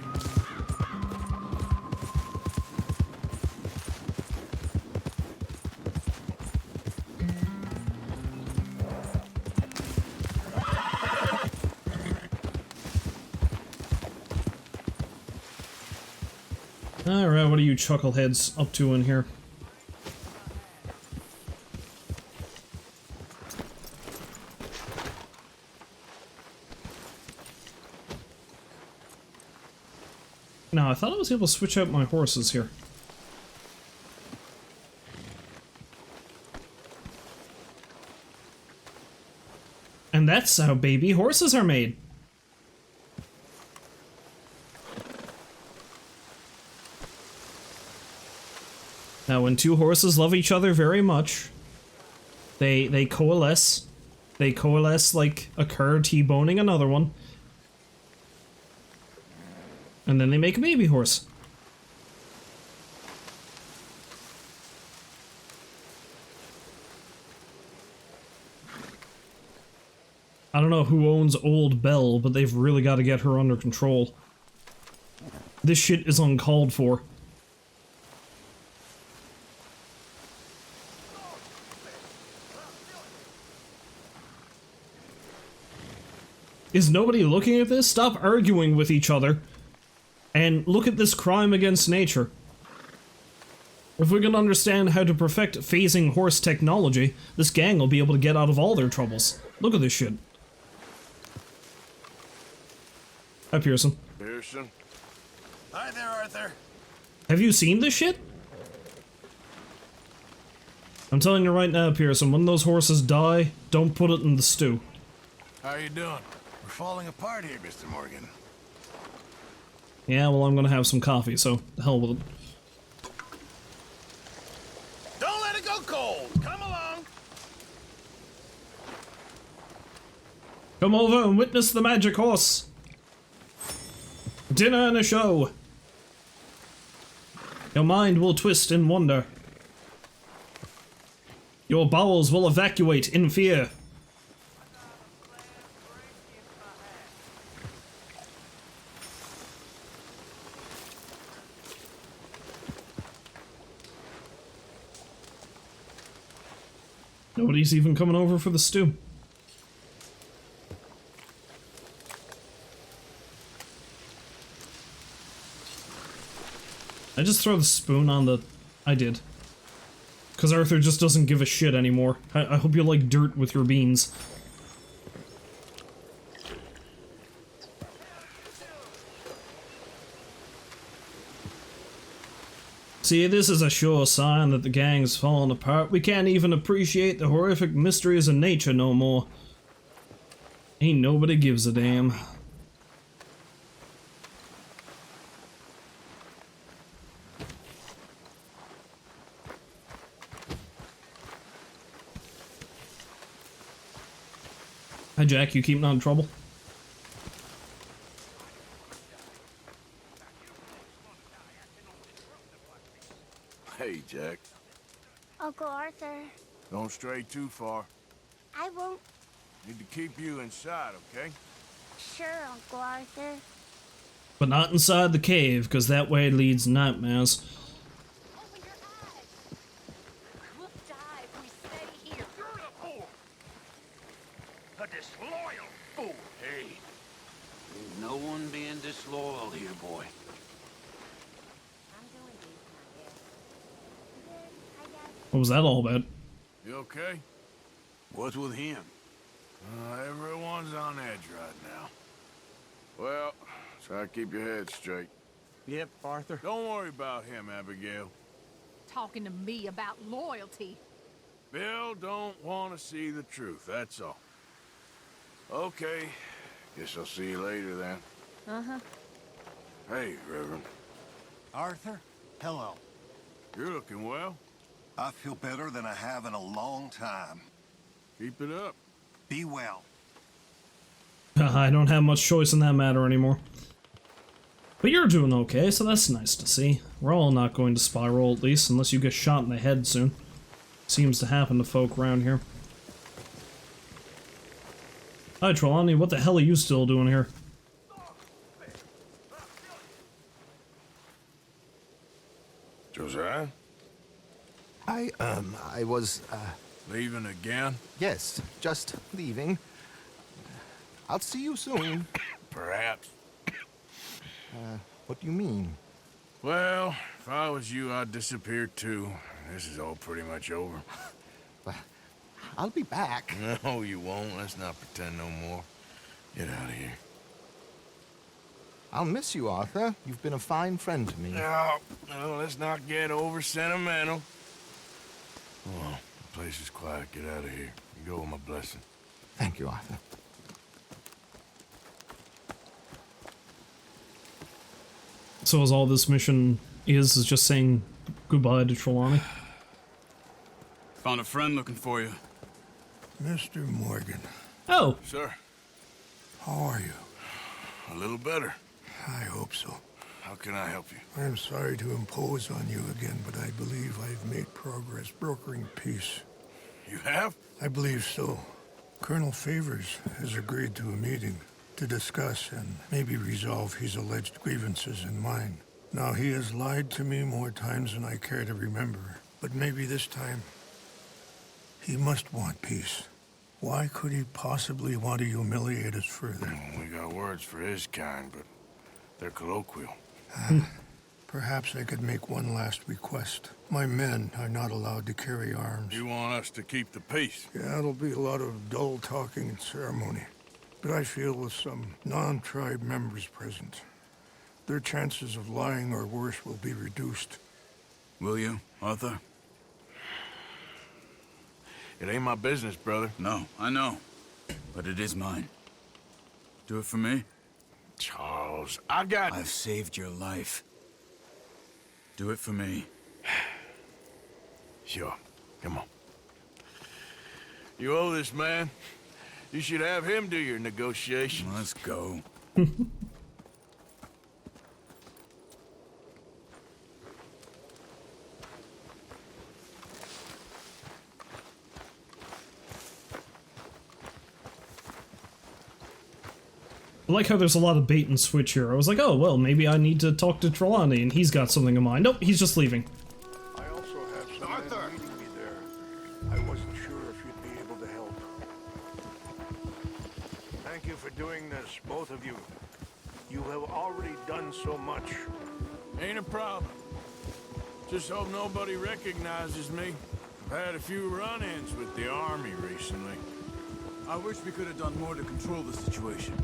Alright, what are you chuckleheads up to in here? Now, I thought I was able to switch out my horses here. And that's how baby horses are made. Now, when two horses love each other very much, they coalesce. They coalesce like a cur T-boning another one. And then they make a baby horse. I don't know who owns Old Belle, but they've really got to get her under control. This shit is uncalled for. Is nobody looking at this? Stop arguing with each other. And look at this crime against nature. If we can understand how to perfect phasing horse technology, this gang will be able to get out of all their troubles. Look at this shit. Hi, Pearson. Pearson? Hi there, Arthur. Have you seen this shit? I'm telling you right now, Pearson, when those horses die, don't put it in the stew. How you doing? We're falling apart here, Mr. Morgan. Yeah, well, I'm gonna have some coffee, so the hell with it. Don't let it go cold. Come along. Come over and witness the magic horse. Dinner and a show. Your mind will twist in wonder. Your bowels will evacuate in fear. Nobody's even coming over for the stew. I just throw the spoon on the... I did. Because Arthur just doesn't give a shit anymore. I hope you like dirt with your beans. See, this is a sure sign that the gang's fallen apart. We can't even appreciate the horrific mysteries of nature no more. Ain't nobody gives a damn. Hi, Jack. You keeping out of trouble? Hey, Jack. Uncle Arthur, Don't stray too far. I won't. Need to keep you inside, okay? Sure, Uncle Arthur. But not inside the cave, because that way leads nightmares. Open your eyes. We'll die if we stay here. You're a fool! A disloyal fool! Hey, ain't no one being disloyal here, boy. I'm doing these, I guess. What was that all about? You okay? What's with him? Everyone's on edge right now. Well, try to keep your head straight. Yep, Arthur. Don't worry about him, Abigail. Talking to me about loyalty. Bill don't want to see the truth, that's all. Okay, guess I'll see you later then. Uh-huh. Hey, Reverend. Arthur, hello. You're looking well. I feel better than I have in a long time. Keep it up. Be well. I don't have much choice in that matter anymore. But you're doing okay, so that's nice to see. We're all not going to spiral, at least, unless you get shot in the head soon. Seems to happen to folk around here. Hi, Trelawney, what the hell are you still doing here? Josiah? I was, Leaving again? yes, just leaving. I'll see you soon. Perhaps. What do you mean? Well, if I was you, I'd disappear too. This is all pretty much over. I'll be back. No, you won't. Let's not pretend no more. Get out of here. I'll miss you, Arthur. You've been a fine friend to me. No, let's not get over sentimental. Come on, the place is quiet. Get out of here. You go with my blessing. Thank you, Arthur. So as all this mission is just saying goodbye to Trelawney? Found a friend looking for you. Mr. Morgan. Oh! Sir, How are you? a little better. I hope so. How can I help you? I'm sorry to impose on you again, but I believe I've made progress brokering peace. You have? I believe so. Colonel Favors has agreed to a meeting to discuss and maybe resolve his alleged grievances and mine. Now, he has lied to me more times than I care to remember, but maybe this time he must want peace. Why could he possibly want to humiliate us further? We got words for his kind, but they're colloquial. Perhaps I could make one last request. My men are not allowed to carry arms. You want us to keep the peace? Yeah, it'll be a lot of dull talking and ceremony. But I feel with some non-tribe members present, their chances of lying or worse will be reduced. Will you, Arthur? It ain't my business, brother. No, I know. But it is mine. Do it for me? Charles, I've saved your life. Do it for me. Sure. Come on. You owe this man. You should have him do your negotiations. Let's go. I like how there's a lot of bait and switch here. I was like, oh, well, maybe I need to talk to Trelawney, and he's got something in mind. Nope, he's just leaving. I also have some men meeting me there. I wasn't sure if you'd be able to help. Thank you for doing this, both of you. You have already done so much. Ain't a problem. Just hope nobody recognizes me. I've had a few run-ins with the army recently. I wish we could have done more to control the situation.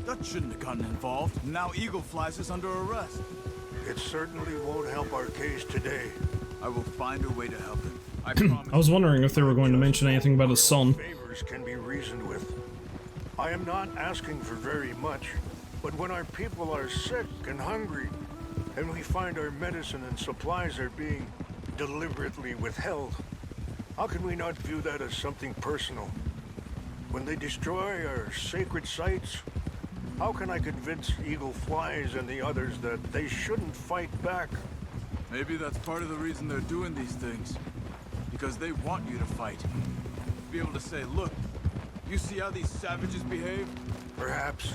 Dutch shouldn't have gotten involved. Now Eagle Flies is under arrest. It certainly won't help our case today. I will find a way to help him. I promise. I was wondering if they were going to mention anything about his son. Favors can be reasoned with. I am not asking for very much, but when our people are sick and hungry, and we find our medicine and supplies are being deliberately withheld, how can we not view that as something personal? When they destroy our sacred sites, how can I convince Eagle Flies and the others that they shouldn't fight back? Maybe that's part of the reason they're doing these things. Because they want you to fight. Be able to say, look, you see how these savages behave? Perhaps.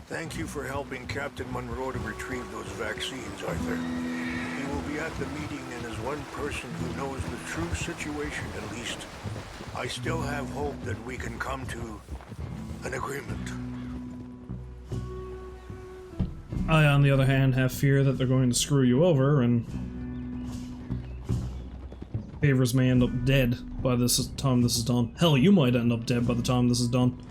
Thank you for helping Captain Monroe to retrieve those vaccines, Arthur. He will be at the meeting and is one person who knows the true situation at least. I still have hope that we can come to an agreement. I, on the other hand, have fear that they're going to screw you over, and Favors may end up dead by this time this is done. Hell, you might end up dead by the time this is done.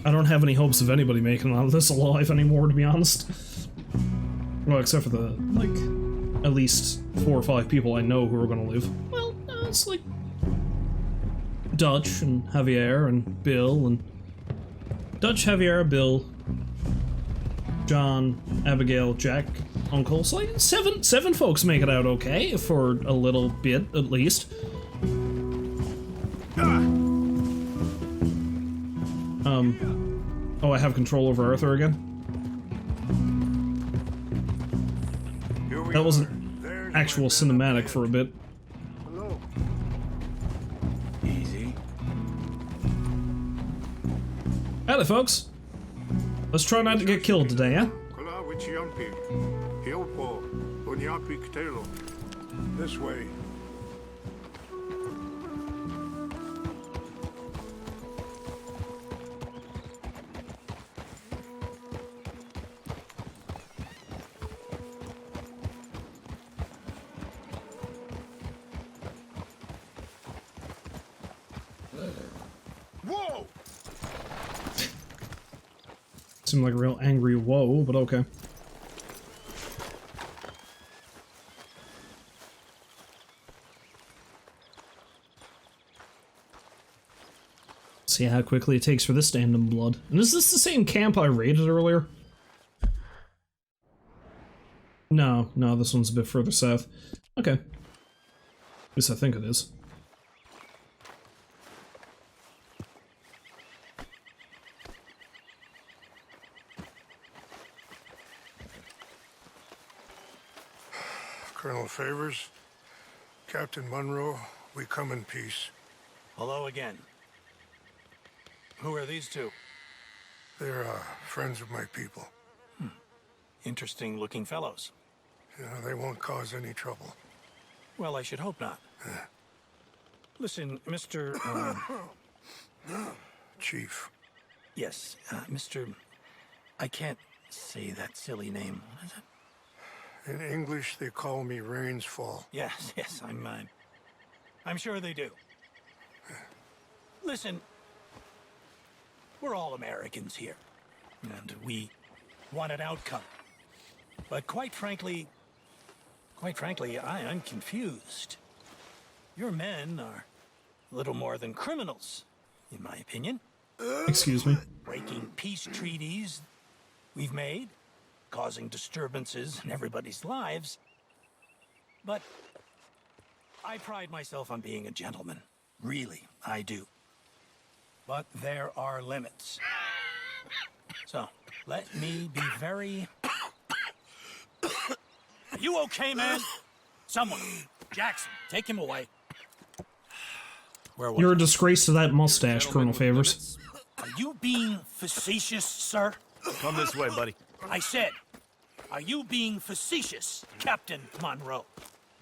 I don't have any hopes of anybody making it out of this alive anymore, to be honest. Well, except for the, like, at least 4 or 5 people I know who are gonna live. Well, it's like Dutch and Javier and Bill and Dutch, Javier, Bill, John, Abigail, Jack, Uncle. So like 7 folks make it out okay for a little bit at least. Oh, I have control over Arthur again. That wasn't actual cinematic for a bit. Hello. Easy. Howdy, folks. Let's try not to get killed today, eh? This way. Whoa! Seemed like a real angry whoa, but okay. See how quickly it takes for this to end in blood. And is this the same camp I raided earlier? No, this one's a bit further south. Okay. At least I think it is. Colonel Favors, Captain Monroe, we come in peace. Hello again. Who are these two? They're friends of my people. Interesting looking fellows. Yeah, they won't cause any trouble. Well, I should hope not. Listen, Mr. Chief. Yes, Mr. I can't say that silly name. What is it? In English, they call me Rains Fall. Yes, I'm sure they do. Listen, we're all Americans here, and we want an outcome. But quite frankly, I'm confused. Your men are little more than criminals, in my opinion. Excuse me. Breaking peace treaties we've made, causing disturbances in everybody's lives. But I pride myself on being a gentleman. Really, I do. But there are limits. So, let me be very... Are you okay, man? Someone. Jackson, take him away. Where was You're a I? disgrace to that mustache, Colonel Favors. Are you being facetious, sir? Come this way, buddy. I said, are you being facetious, Captain Monroe?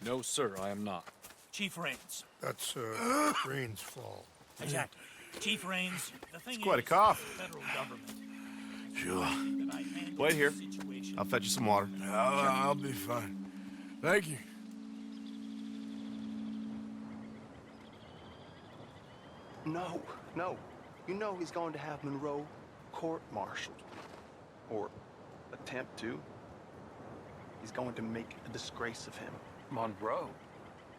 No, sir, I am not. Chief Rains. That's, Rains Fall. Exactly. Chief Rains, the thing It's quite a is, cough. the federal government. Sure. that I handle Wait here. the situation. I'll fetch you some water. I'll be fine. Thank you. No, no. You know he's going to have Monroe court-martialed. Or attempt to. He's going to make a disgrace of him. Monroe?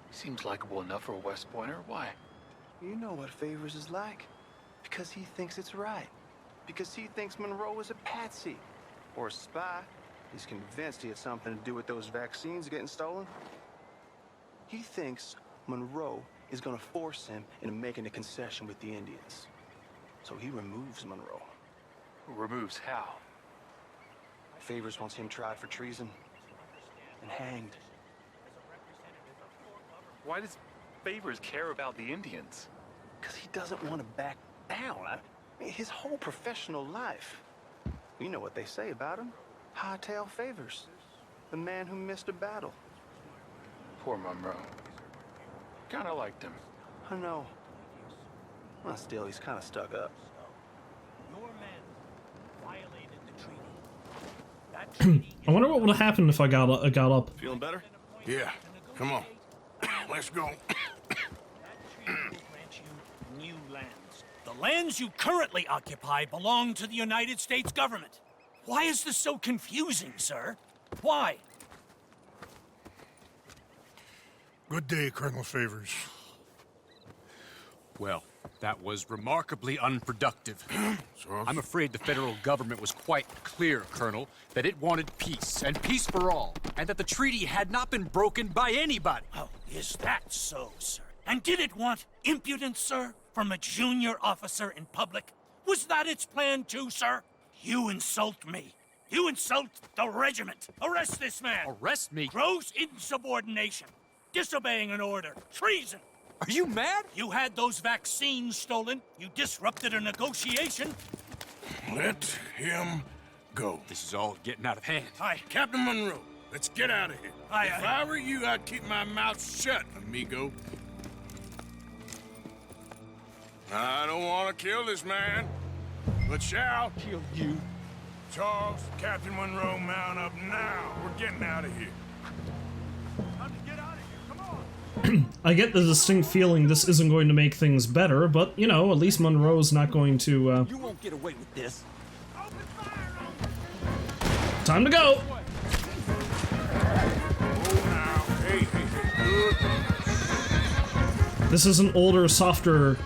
He seems likable enough for a West Pointer. Why? You know what Favors is like. Because he thinks it's right. Because he thinks Monroe is a patsy. Or a spy. He's convinced he had something to do with those vaccines getting stolen. He thinks Monroe is gonna force him into making a concession with the Indians. So he removes Monroe. Removes how? Favors wants him tried for treason and hanged. Why does Favors care about the Indians? Because he doesn't want to back down. I mean, his whole professional life. You know what they say about him. Hightail Favors. The man who missed a battle. Poor Monroe. Kinda liked him. I know. Well, still, he's kind of stuck up. Your men violated the treaty. That treaty I wonder what would have happened if I got up. Feeling better? Yeah, come on. Let's go. That treaty will grant you new lands. The lands you currently occupy belong to the United States government. Why is this so confusing, sir? Why? Good day, Colonel Favors. Well, that was remarkably unproductive. So, I'm afraid the federal government was quite clear, Colonel, that it wanted peace, and peace for all, and that the treaty had not been broken by anybody. Oh, is that so, sir? And did it want impudence, sir, from a junior officer in public? Was that its plan too, sir? You insult me. You insult the regiment. Arrest this man. Arrest me? Gross insubordination. Disobeying an order. Treason. Are you mad? You had those vaccines stolen. You disrupted a negotiation. let him go. This is all getting out of hand. Captain Monroe, let's get out of here. If I were you, I'd keep my mouth shut, amigo. I don't want to kill this man, but shall Kill you. Charles, Captain Monroe, mount up now. We're getting out of here. Time to get out of here. Come on. I get the distinct feeling this isn't going to make things better, but, you know, at least Monroe's not going to, You won't get away with this. Open fire on Time to go! Oh, now. Hey, good. This is an older, softer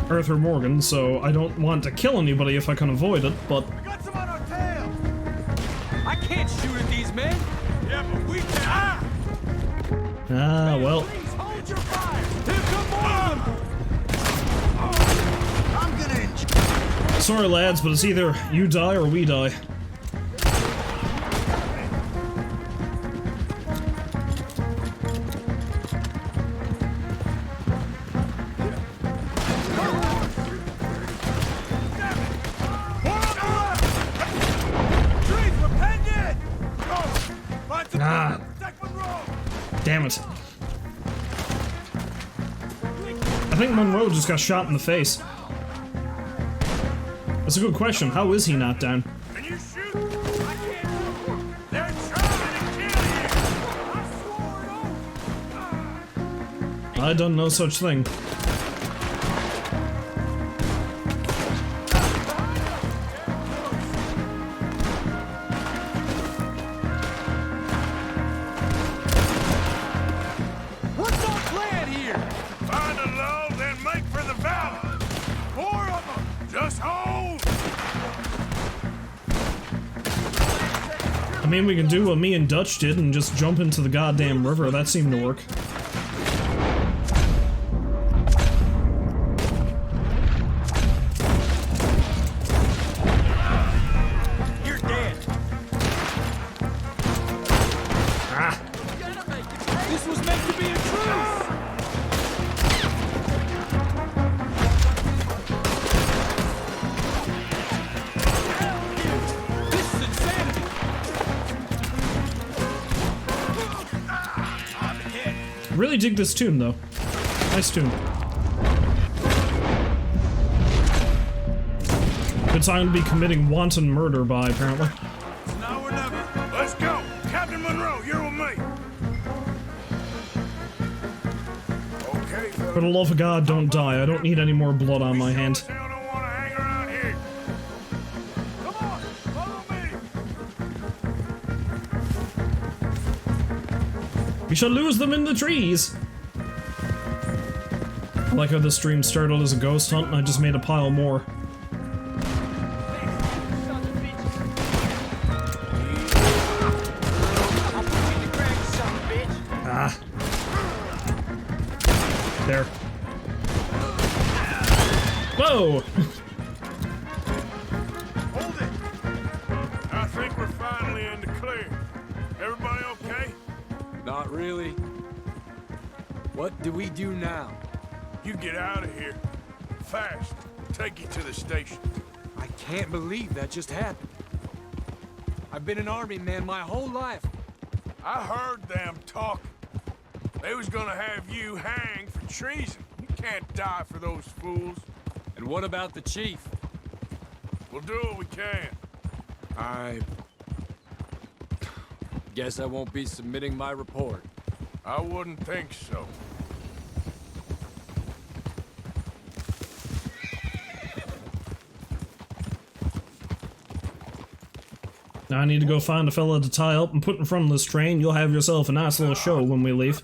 Arthur Morgan, so I don't want to kill anybody if I can avoid it, but... We got some on our tail. I can't shoot at these men! Yeah, but we can. Ah, well... Please hold your fire. Here come more of them. I'm gonna Sorry, lads, but it's either you die or we die. Ah, Damn it. I think Monroe just got shot in the face. That's a good question. How is he not down? Can you shoot? I can't. They're trying to kill you. I swore it. I done no such thing. What's our plan here? Find a lull, then make for the valley. 4 of them. Just hold. I mean, we can do what me and Dutch did and just jump into the goddamn river. That seemed to work. You're dead. Ah! This was meant to be a truce. This is insanity. Really dig this tune, though. Nice tune. Good time to be committing wanton murder by, apparently. Now or never. Let's go. Captain Monroe, you're with me. Okay, fellas. For the love of God, don't die. I don't need any more blood on my hand. Hell don't want to hang around here. Come on, follow me. We shall lose them in the trees! I like how this stream started as a ghost hunt and I just made a pile more. Ah. There. Whoa! Hold it. I think we're finally in the clear. Everybody okay? Not really. What do we do now? You get out of here. Fast. Take you to the station. I can't believe that just happened. I've been an army man my whole life. I heard them talking. They was gonna have you hanged for treason. You can't die for those fools. And what about the chief? We'll do what we can. I guess I won't be submitting my report. I wouldn't think so. Now I need to go find a fella to tie up and put in front of this train. You'll have yourself a nice little show when we leave.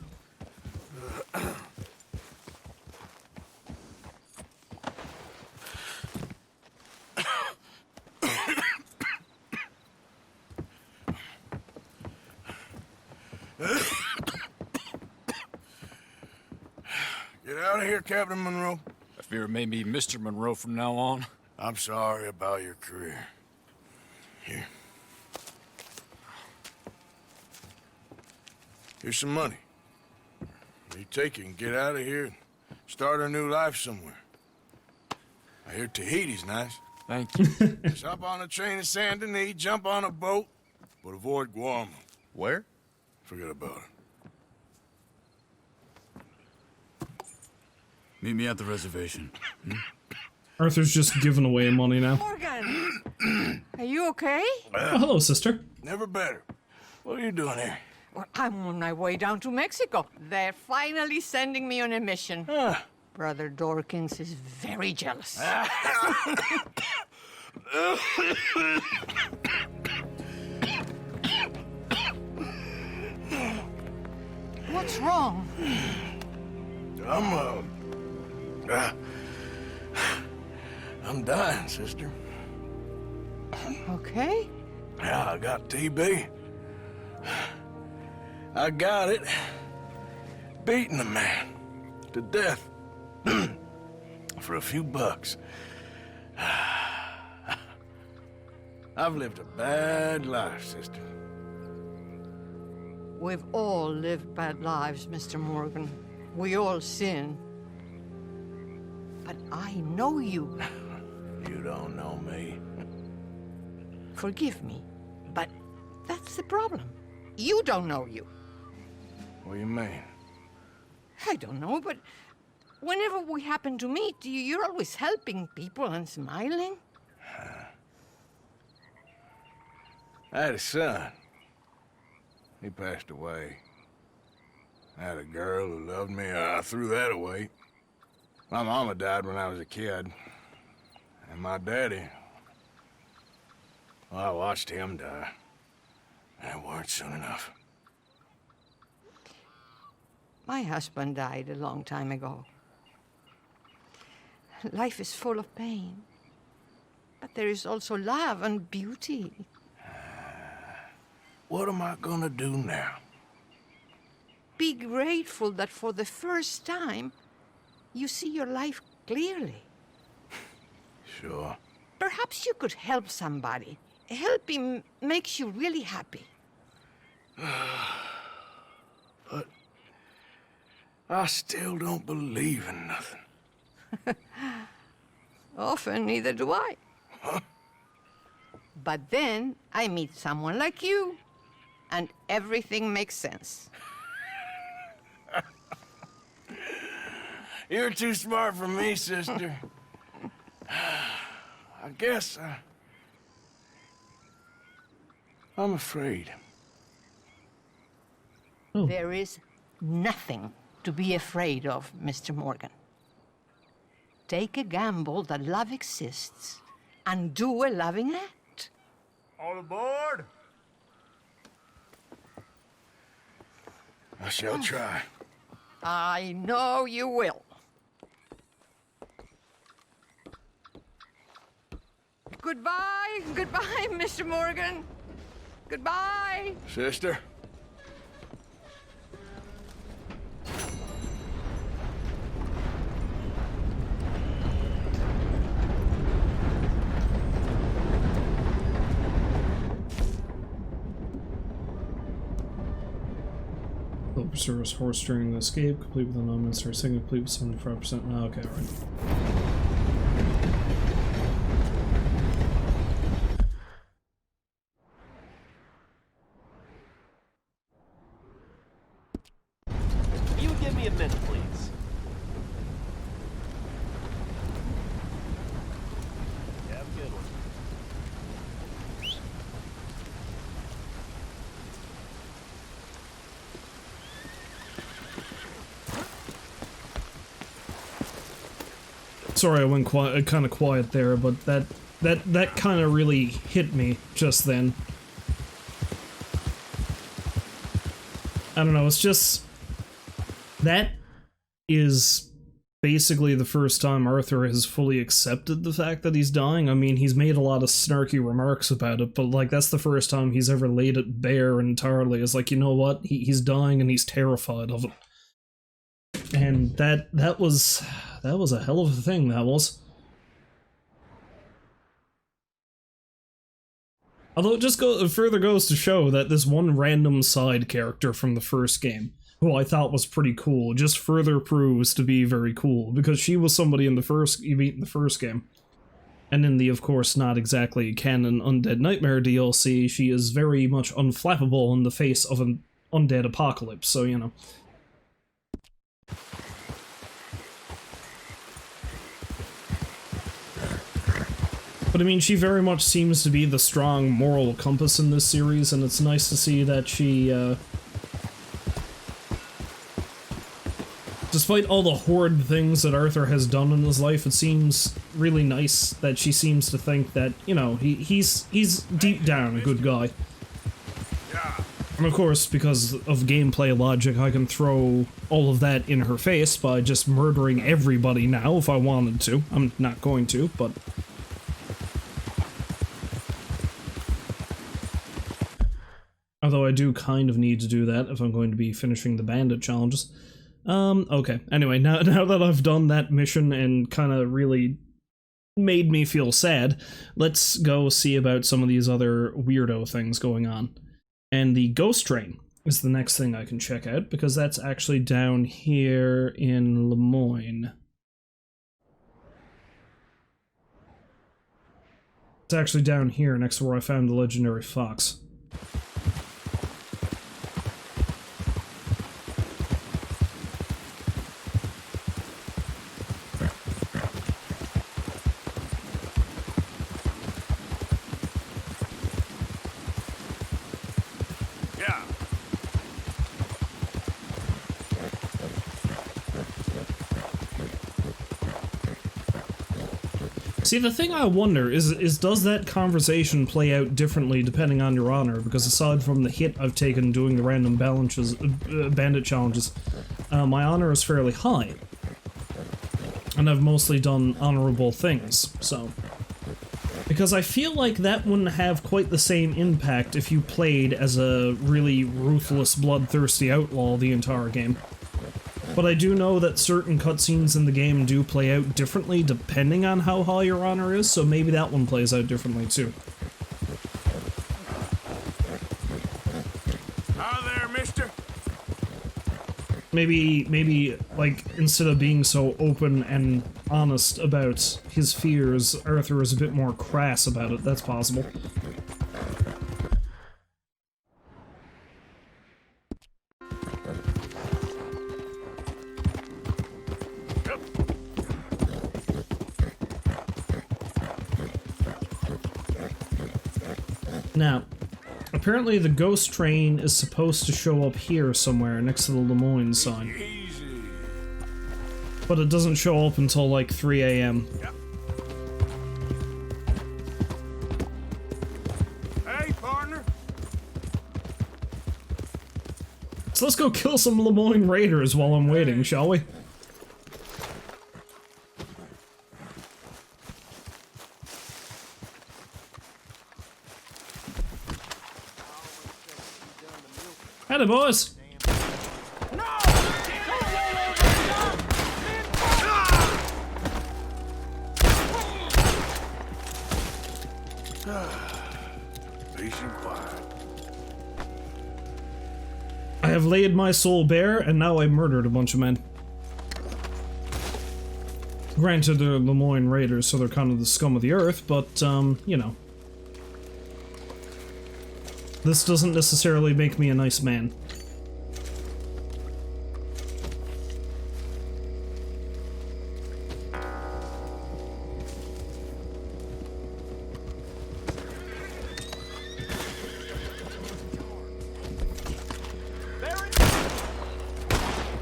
Get out of here, Captain Monroe. I fear it may be Mr. Monroe from now on. I'm sorry about your career. Here. Here's some money. You take it and get out of here and start a new life somewhere. I hear Tahiti's nice. Thank you. Just hop on a train to Saint Denis, jump on a boat, but avoid Guam. Where? Forget about it. Meet me at the reservation. Arthur's just giving away money now. Morgan! Are you okay? Oh, hello, sister. Never better. What are you doing here? Well, I'm on my way down to Mexico. They're finally sending me on a mission. Brother Dorkins is very jealous. What's wrong? I'm dying, sister. Okay. Yeah, I got TB. I got it. Beating a man to death for a few bucks. I've lived a bad life, sister. We've all lived bad lives, Mr. Morgan. We all sin. But I know you. You don't know me. Forgive me, but that's the problem. You don't know you. What do you mean? I don't know, but whenever we happen to meet, you're always helping people and smiling. I had a son. He passed away. I had a girl who loved me. I threw that away. My mama died when I was a kid. And my daddy... Well, I watched him die. And it weren't soon enough. My husband died a long time ago. Life is full of pain. But there is also love and beauty. What am I gonna do now? Be grateful that for the first time, you see your life clearly. Sure. Perhaps you could help somebody. Helping makes you really happy. But I still don't believe in nothing. Often, neither do I. Huh? But then I meet someone like you, and everything makes sense. You're too smart for me, sister. I guess I'm afraid. Oh. There is nothing to be afraid of, Mr. Morgan. Take a gamble that love exists and do a loving act. All aboard! I shall try. I know you will. Goodbye, goodbye, Mr. Morgan. Goodbye. Sister? Service horse during the escape, complete with a non-minister signal, complete with 75%. Oh, okay, alright. You give me a minute, please. Have a good one. Sorry, I went kind of quiet there, but that kind of really hit me just then. I don't know, it's just... That is basically the first time Arthur has fully accepted the fact that he's dying. I mean, he's made a lot of snarky remarks about it, but, like, that's the first time he's ever laid it bare entirely. It's like, you know what? He's dying and he's terrified of it. And that was a hell of a thing, that was. Although it just further goes to show that this one random side character from the first game, who I thought was pretty cool, just further proves to be very cool, because she was somebody in the first you meet in the first game. And in the, of course, not exactly canon Undead Nightmare DLC, she is very much unflappable in the face of an undead apocalypse, so, you know. But I mean, she very much seems to be the strong moral compass in this series, and it's nice to see that she, despite all the horrid things that Arthur has done in his life, it seems really nice that she seems to think that, you know, he's deep down a good guy. And of course, because of gameplay logic, I can throw all of that in her face by just murdering everybody now if I wanted to. I'm not going to, but... Although I do kind of need to do that if I'm going to be finishing the bandit challenges. Okay. Anyway, now that I've done that mission and kind of really made me feel sad, let's go see about some of these other weirdo things going on. And the ghost train is the next thing I can check out, because that's actually down here in Lemoyne. It's actually down here next to where I found the legendary fox. See, the thing I wonder is does that conversation play out differently depending on your honor? Because aside from the hit I've taken doing the random bandit challenges, my honor is fairly high. And I've mostly done honorable things, so... Because I feel like that wouldn't have quite the same impact if you played as a really ruthless, bloodthirsty outlaw the entire game. But I do know that certain cutscenes in the game do play out differently depending on how high your honor is, so maybe that one plays out differently too. Hi there, mister. Maybe, like, instead of being so open and honest about his fears, Arthur is a bit more crass about it. That's possible. Now, apparently the ghost train is supposed to show up here somewhere next to the Lemoyne sign. But it doesn't show up until like 3 a.m. Hey, partner. So let's go kill some Lemoyne Raiders while I'm waiting, shall we? Howdy, boys! Peace and quiet. I have laid my soul bare, and now I murdered a bunch of men. Granted, they're Lemoyne Raiders, so they're kind of the scum of the earth, but, you know. This doesn't necessarily make me a nice man.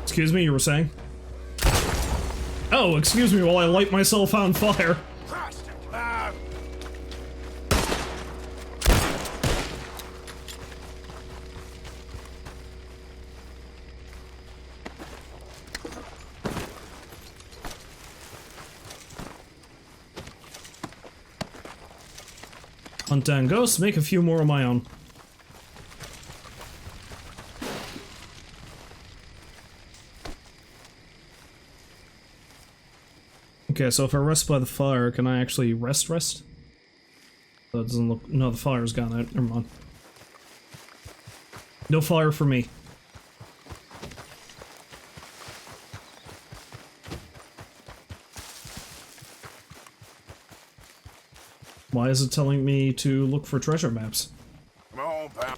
Excuse me, you were saying? Oh, excuse me while I light myself on fire. Hunt down ghosts, make a few more of my own. Okay, so if I rest by the fire, can I actually rest? That doesn't look... No, the fire's gone out. Never mind. No fire for me. Why is it telling me to look for treasure maps? Come on, pal.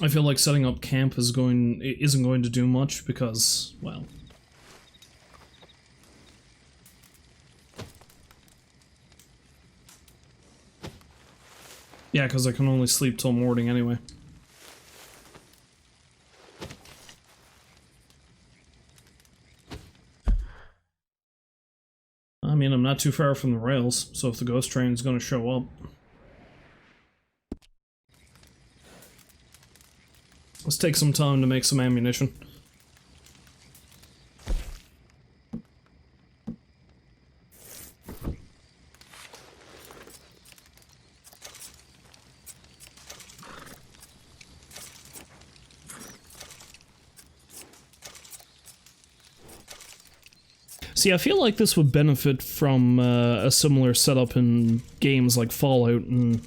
I feel like setting up camp isn't going to do much because, well... Yeah, because I can only sleep till morning anyway. I mean, I'm not too far from the rails, so if the ghost train's gonna show up... Let's take some time to make some ammunition. See, I feel like this would benefit from a similar setup in games like Fallout and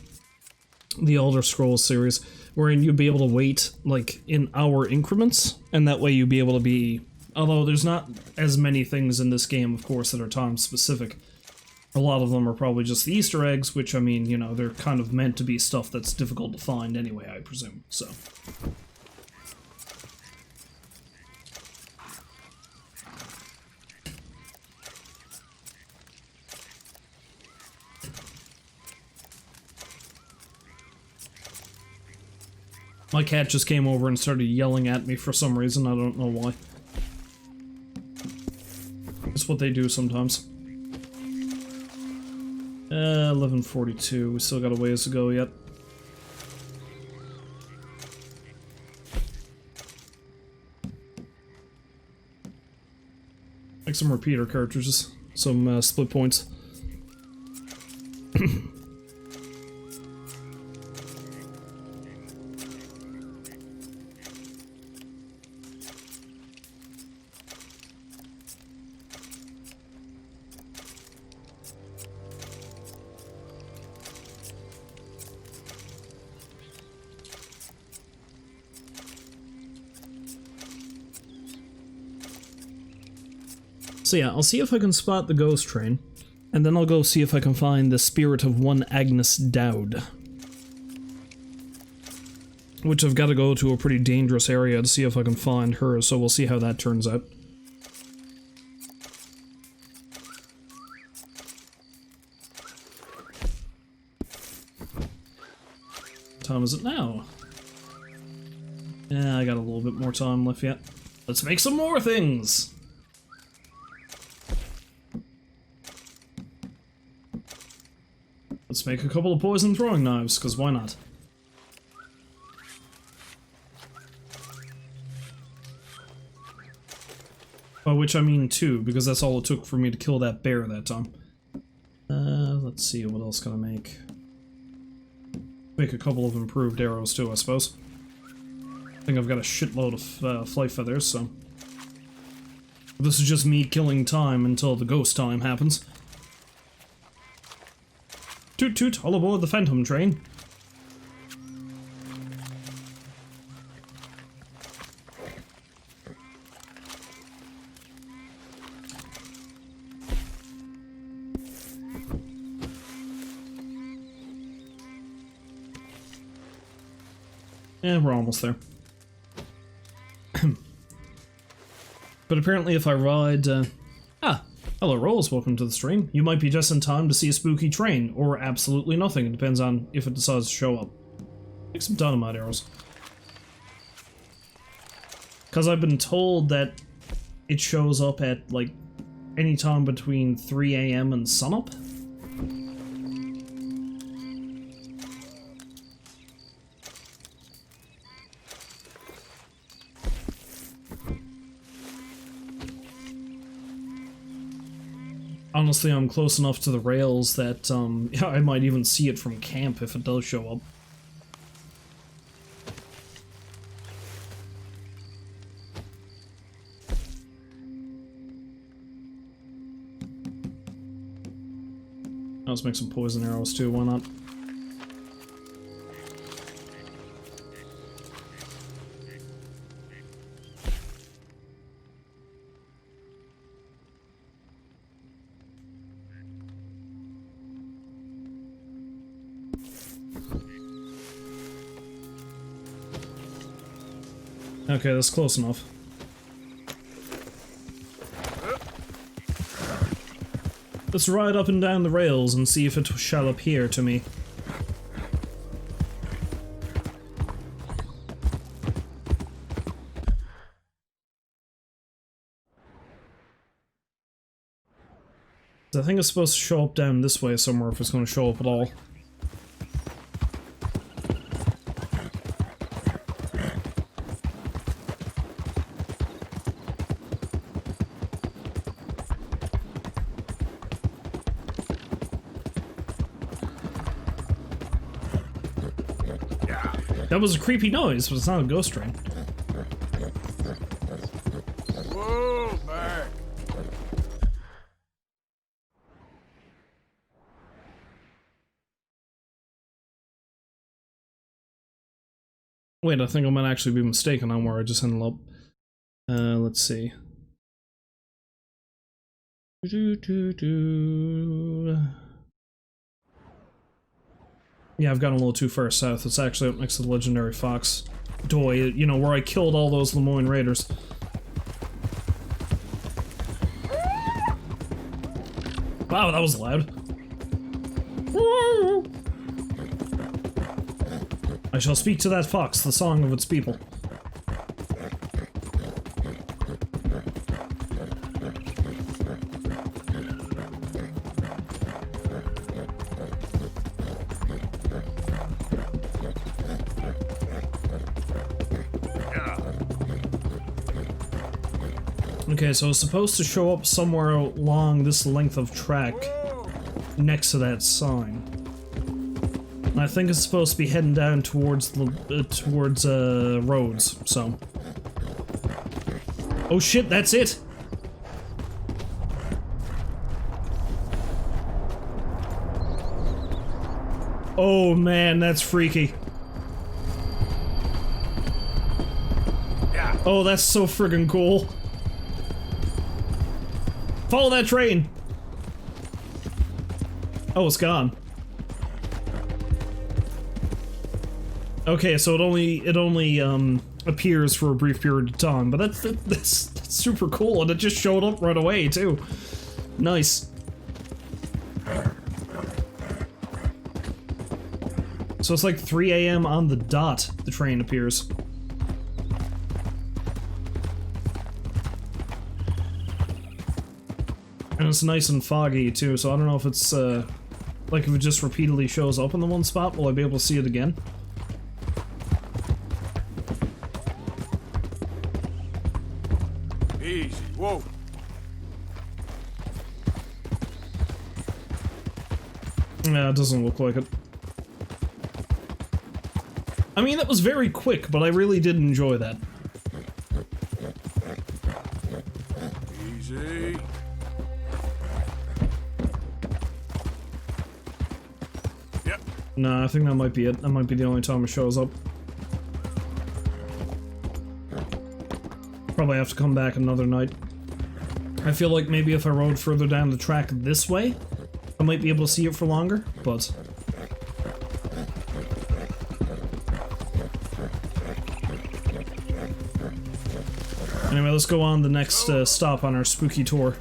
the Elder Scrolls series, wherein you'd be able to wait, like, in hour increments, and that way you'd be able to be... Although there's not as many things in this game, of course, that are time-specific. A lot of them are probably just the Easter eggs, which, I mean, you know, they're kind of meant to be stuff that's difficult to find anyway, I presume, so... My cat just came over and started yelling at me for some reason, I don't know why. It's what they do sometimes. 11:42, we still got a ways to go yet. Like some repeater cartridges, some split points. So yeah, I'll see if I can spot the ghost train, and then I'll go see if I can find the spirit of one Agnes Dowd. Which I've got to go to a pretty dangerous area to see if I can find her, so we'll see how that turns out. What time is it now? Yeah, I got a little bit more time left yet. Let's make some more things! Let's make a couple of poison throwing knives, because why not? By which I mean two, because that's all it took for me to kill that bear that time. Let's see, what else can I make? Make a couple of improved arrows too, I suppose. I think I've got a shitload of flight feathers, so... This is just me killing time until the ghost time happens. Toot toot, all aboard the Phantom train. Yeah, we're almost there. But apparently if I ride, hello Rolls, welcome to the stream. You might be just in time to see a spooky train, or absolutely nothing, it depends on if it decides to show up. Make some dynamite arrows. Because I've been told that it shows up at, like, any time between 3 AM and sunup. Honestly, I'm close enough to the rails that, yeah, I might even see it from camp if it does show up. Let's make some poison arrows too, why not? Okay, that's close enough. Let's ride up and down the rails and see if it shall appear to me. I think it's supposed to show up down this way somewhere if it's going to show up at all. That was a creepy noise, but it's not a ghost train. Whoa, back. Wait, I think I might actually be mistaken on where I just ended up. Let's see. Yeah, I've gone a little too far south. It's actually up next to the legendary Fox Doy, you know, where I killed all those Lemoyne Raiders. Wow, that was loud. I shall speak to that fox, the song of its people. Okay, so it's supposed to show up somewhere along this length of track next to that sign. And I think it's supposed to be heading down towards the roads, so. Oh shit, that's it! Oh man, that's freaky. Oh, that's so friggin' cool. Follow that train! Oh, it's gone. Okay, so it only appears for a brief period of time, but that's super cool, and it just showed up right away too. Nice. So it's like 3 AM on the dot, the train appears. And it's nice and foggy too, so I don't know if it's like if it just repeatedly shows up in the one spot, will I be able to see it again? Easy, whoa. Yeah, it doesn't look like it. I mean, that was very quick, but I really did enjoy that. Easy. Yep. Nah, I think that might be it. That might be the only time it shows up. Probably have to come back another night. I feel like maybe if I rode further down the track this way, I might be able to see it for longer, but... Anyway, let's go on the next stop on our spooky tour.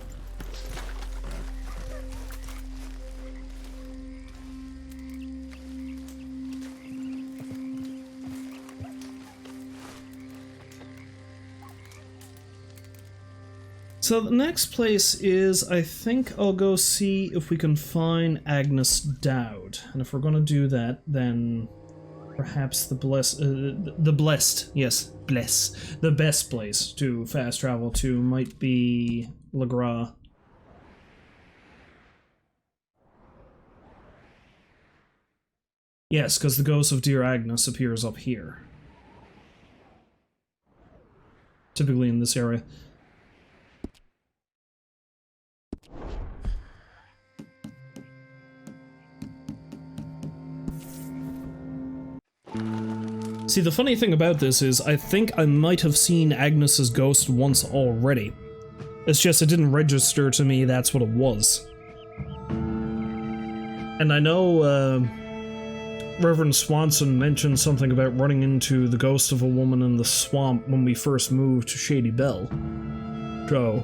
So the next place is, I think I'll go see if we can find Agnes Dowd. And if we're gonna do that, then perhaps the best place to fast travel to might be Le Gras. Yes, because the ghost of dear Agnes appears up here. Typically in this area. See, the funny thing about this is, I think I might have seen Agnes's ghost once already. It's just it didn't register to me that's what it was. And I know, Reverend Swanson mentioned something about running into the ghost of a woman in the swamp when we first moved to Shady Bell. So...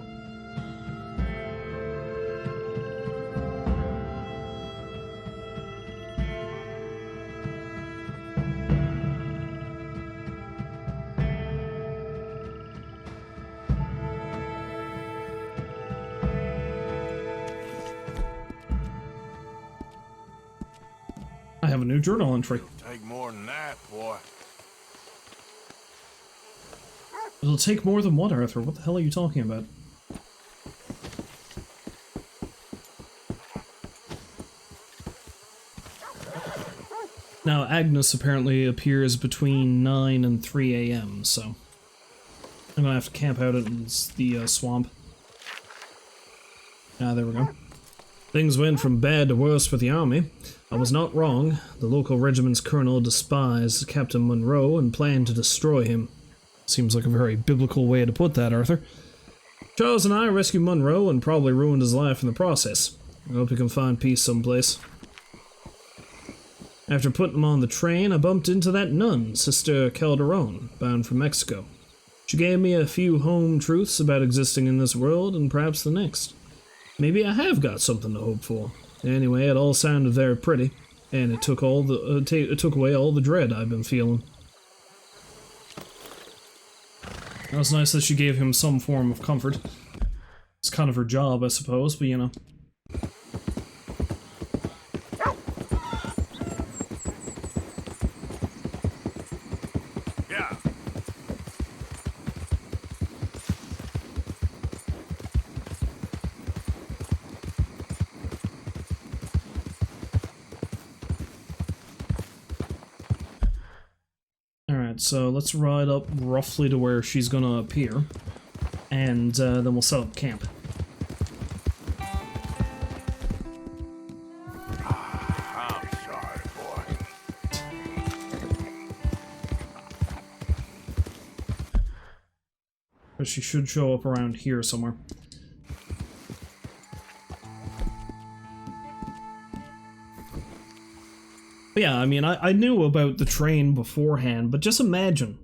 I have a new journal entry. Take more than that, boy. It'll take more than what, Arthur? What the hell are you talking about? Now, Agnes apparently appears between 9 and 3 AM, so... I'm gonna have to camp out in the swamp. Ah, there we go. Things went from bad to worse with the army. I was not wrong. The local regiment's colonel despised Captain Monroe and planned to destroy him. Seems like a very biblical way to put that, Arthur. Charles and I rescued Monroe and probably ruined his life in the process. I hope he can find peace someplace. After putting him on the train, I bumped into that nun, Sister Calderon, bound for Mexico. She gave me a few home truths about existing in this world and perhaps the next. Maybe I have got something to hope for. Anyway, it all sounded very pretty. And it took all the it took away all the dread I've been feeling. It was nice that she gave him some form of comfort. It's kind of her job, I suppose, but you know. Yeah. Alright, so let's ride up roughly to where she's gonna appear. And then we'll set up camp. I'm sorry, boy. But she should show up around here somewhere. But yeah, I mean, I knew about the train beforehand, but just imagine.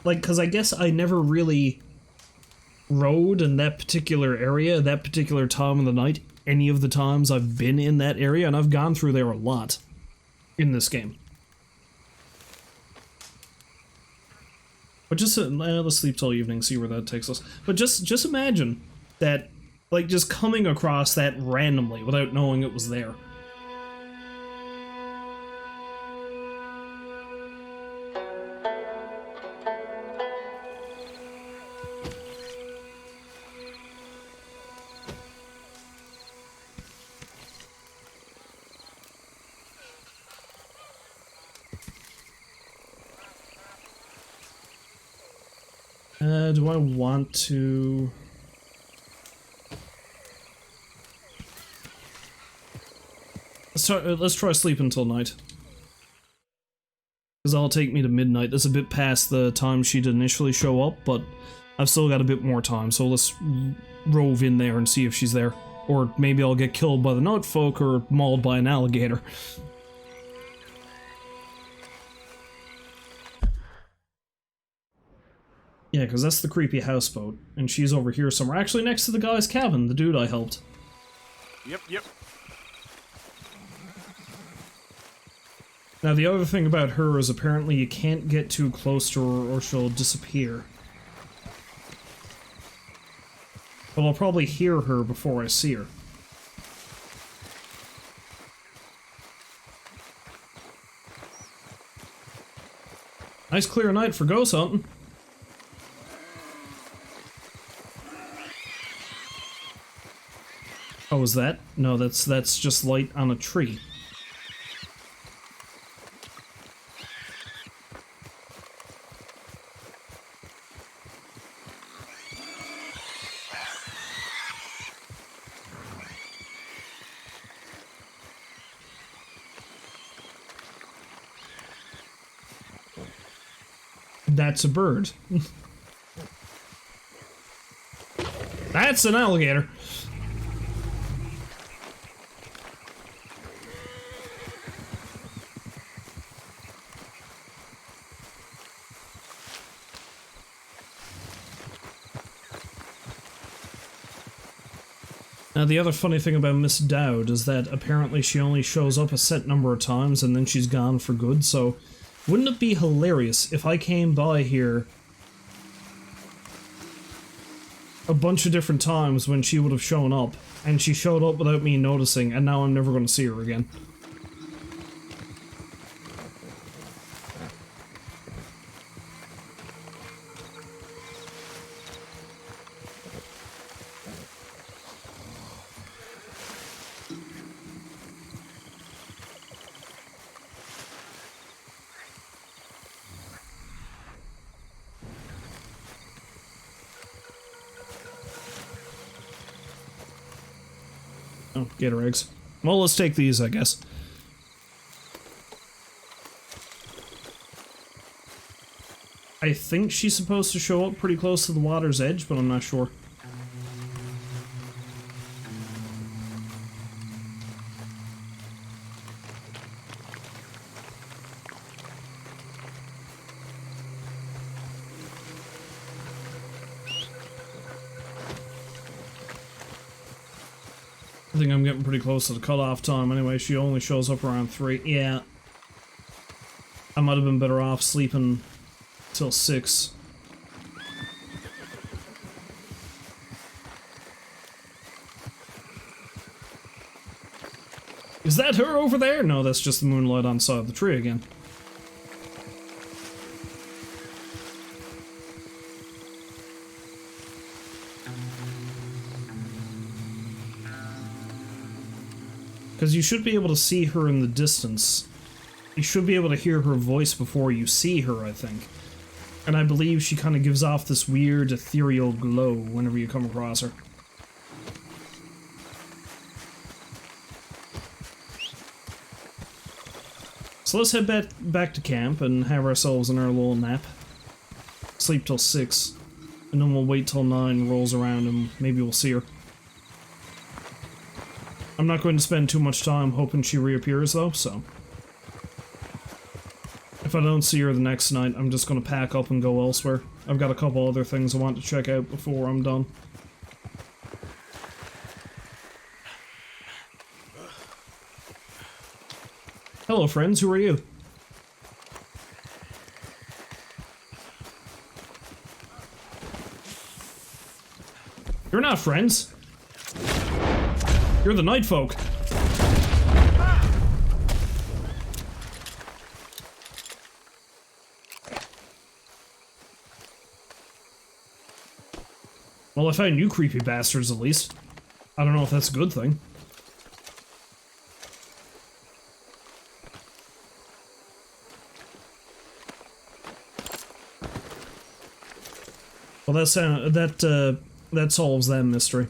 Like, because I guess I never really rode in that particular area, that particular time of the night, any of the times I've been in that area, and I've gone through there a lot in this game. But just, let's sleep till evening, see where that takes us. But just imagine that, like, just coming across that randomly without knowing it was there. Do I want to... Let's try sleep until night. Because that'll take me to midnight. That's a bit past the time she'd initially show up, but I've still got a bit more time, so let's rove in there and see if she's there. Or maybe I'll get killed by the night folk or mauled by an alligator. Yeah, because that's the creepy houseboat, and she's over here somewhere. Actually, next to the guy's cabin, the dude I helped. Yep. Now, the other thing about her is apparently you can't get too close to her or she'll disappear. But I'll probably hear her before I see her. Nice clear night for ghost hunting. Oh, is that? No, that's just light on a tree. That's a bird. That's an alligator. Now, the other funny thing about Miss Dowd is that apparently she only shows up a set number of times and then she's gone for good, so wouldn't it be hilarious if I came by here a bunch of different times when she would have shown up, and she showed up without me noticing, and now I'm never going to see her again? Oh, gator eggs. Well, let's take these, I guess. I think she's supposed to show up pretty close to the water's edge, but I'm not sure. I think I'm getting pretty close to the cutoff time anyway. She only shows up around 3. Yeah. I might have been better off sleeping till 6. Is that her over there? No, that's just the moonlight on the side of the tree again. Because you should be able to see her in the distance. You should be able to hear her voice before you see her, I think. And I believe she kind of gives off this weird ethereal glow whenever you come across her. So let's head back to camp and have ourselves in our little nap. Sleep till 6. And then we'll wait till 9 rolls around and maybe we'll see her. I'm not going to spend too much time hoping she reappears though, so... If I don't see her the next night, I'm just going to pack up and go elsewhere. I've got a couple other things I want to check out before I'm done. Hello friends, who are you? You're not friends. You're the night folk. Well, I found you creepy bastards at least. I don't know if that's a good thing. Well, that solves that mystery.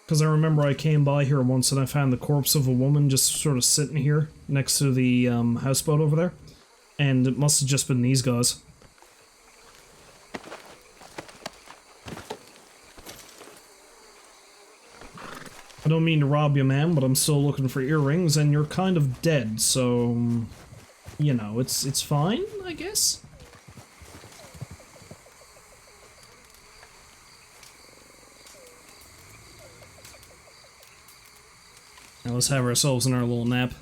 Because I remember I came by here once and I found the corpse of a woman just sort of sitting here next to the houseboat over there. And it must have just been these guys. I don't mean to rob you, man, but I'm still looking for earrings and you're kind of dead, so... You know, it's fine, I guess? Now let's have ourselves in our little nap.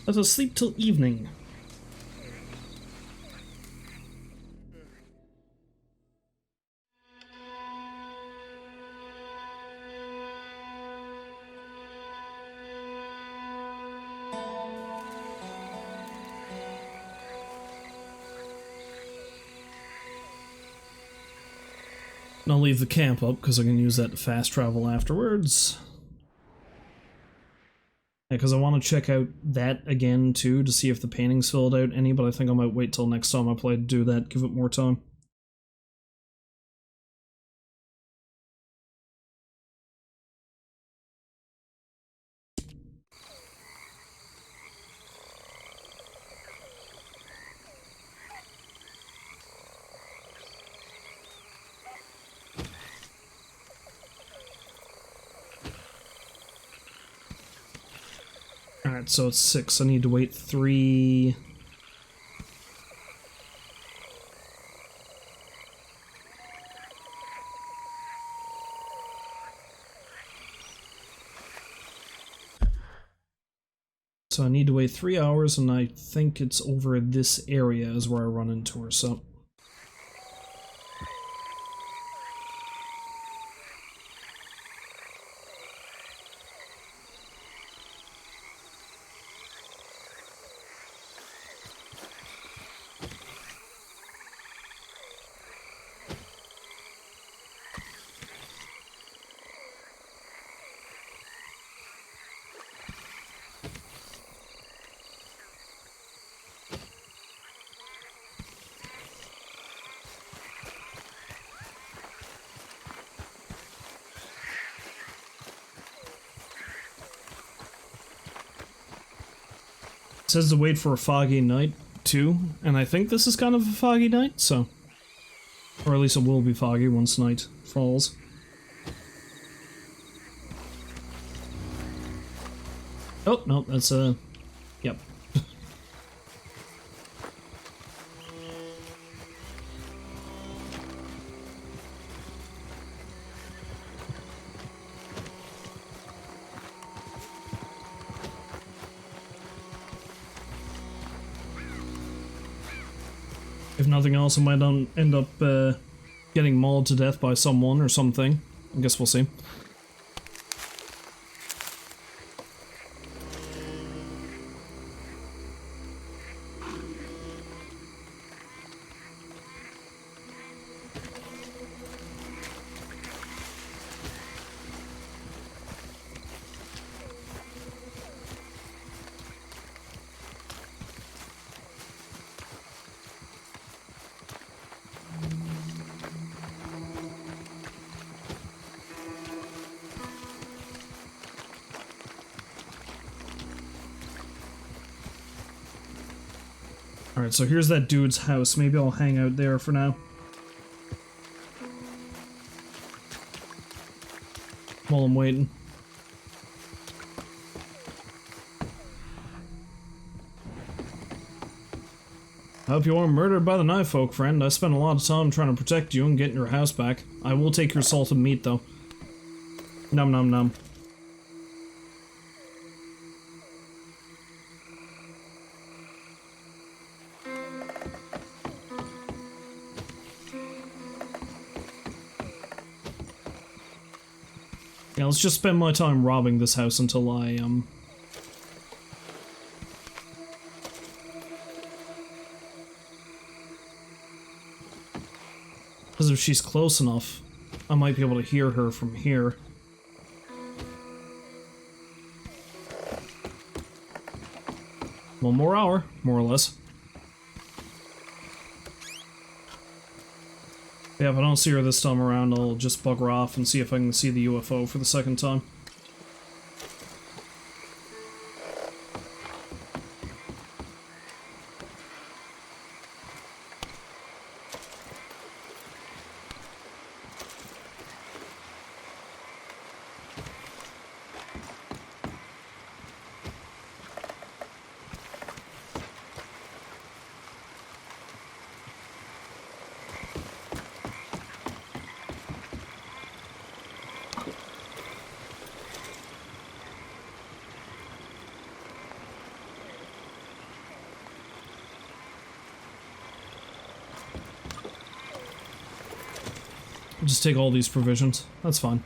Let us sleep till evening. And I'll leave the camp up because I can use that to fast travel afterwards. Yeah, because I want to check out that again too to see if the painting's filled out any, but I think I might wait till next time I play to do that, give it more time. Alright, so it's 6. I need to wait 3... So I need to wait 3 hours, and I think it's over this area is where I run into her, so... It says to wait for a foggy night, too, and I think this is kind of a foggy night, so... Or at least it will be foggy once night falls. Oh, no, that's a Yep. If nothing else, I might end up getting mauled to death by someone or something. I guess we'll see. Alright, so here's that dude's house. Maybe I'll hang out there for now. While I'm waiting. I hope you weren't murdered by the knife folk, friend. I spent a lot of time trying to protect you and getting your house back. I will take your salted meat, though. Num num num. Yeah, let's just spend my time robbing this house until I, because if she's close enough, I might be able to hear her from here. One more hour, more or less. Yeah, if I don't see her this time around, I'll just bugger off and see if I can see the UFO for the second time. I'll just take all these provisions. That's fine.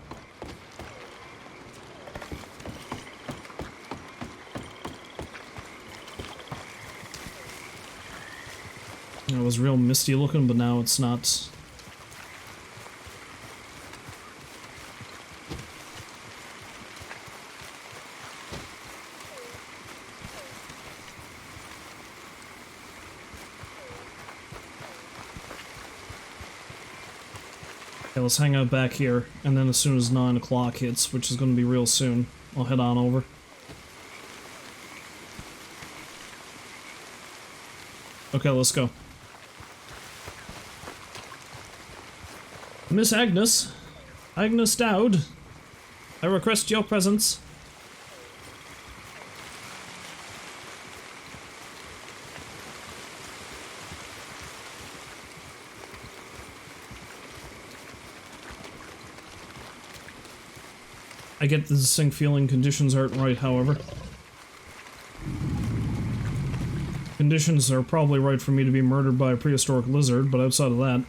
It was real misty looking, but now it's not. Okay, let's hang out back here, and then as soon as 9 o'clock hits, which is going to be real soon, I'll head on over. Okay, let's go. Miss Agnes. Agnes Dowd. I request your presence. I get the distinct feeling conditions aren't right, however. Conditions are probably right for me to be murdered by a prehistoric lizard, but outside of that...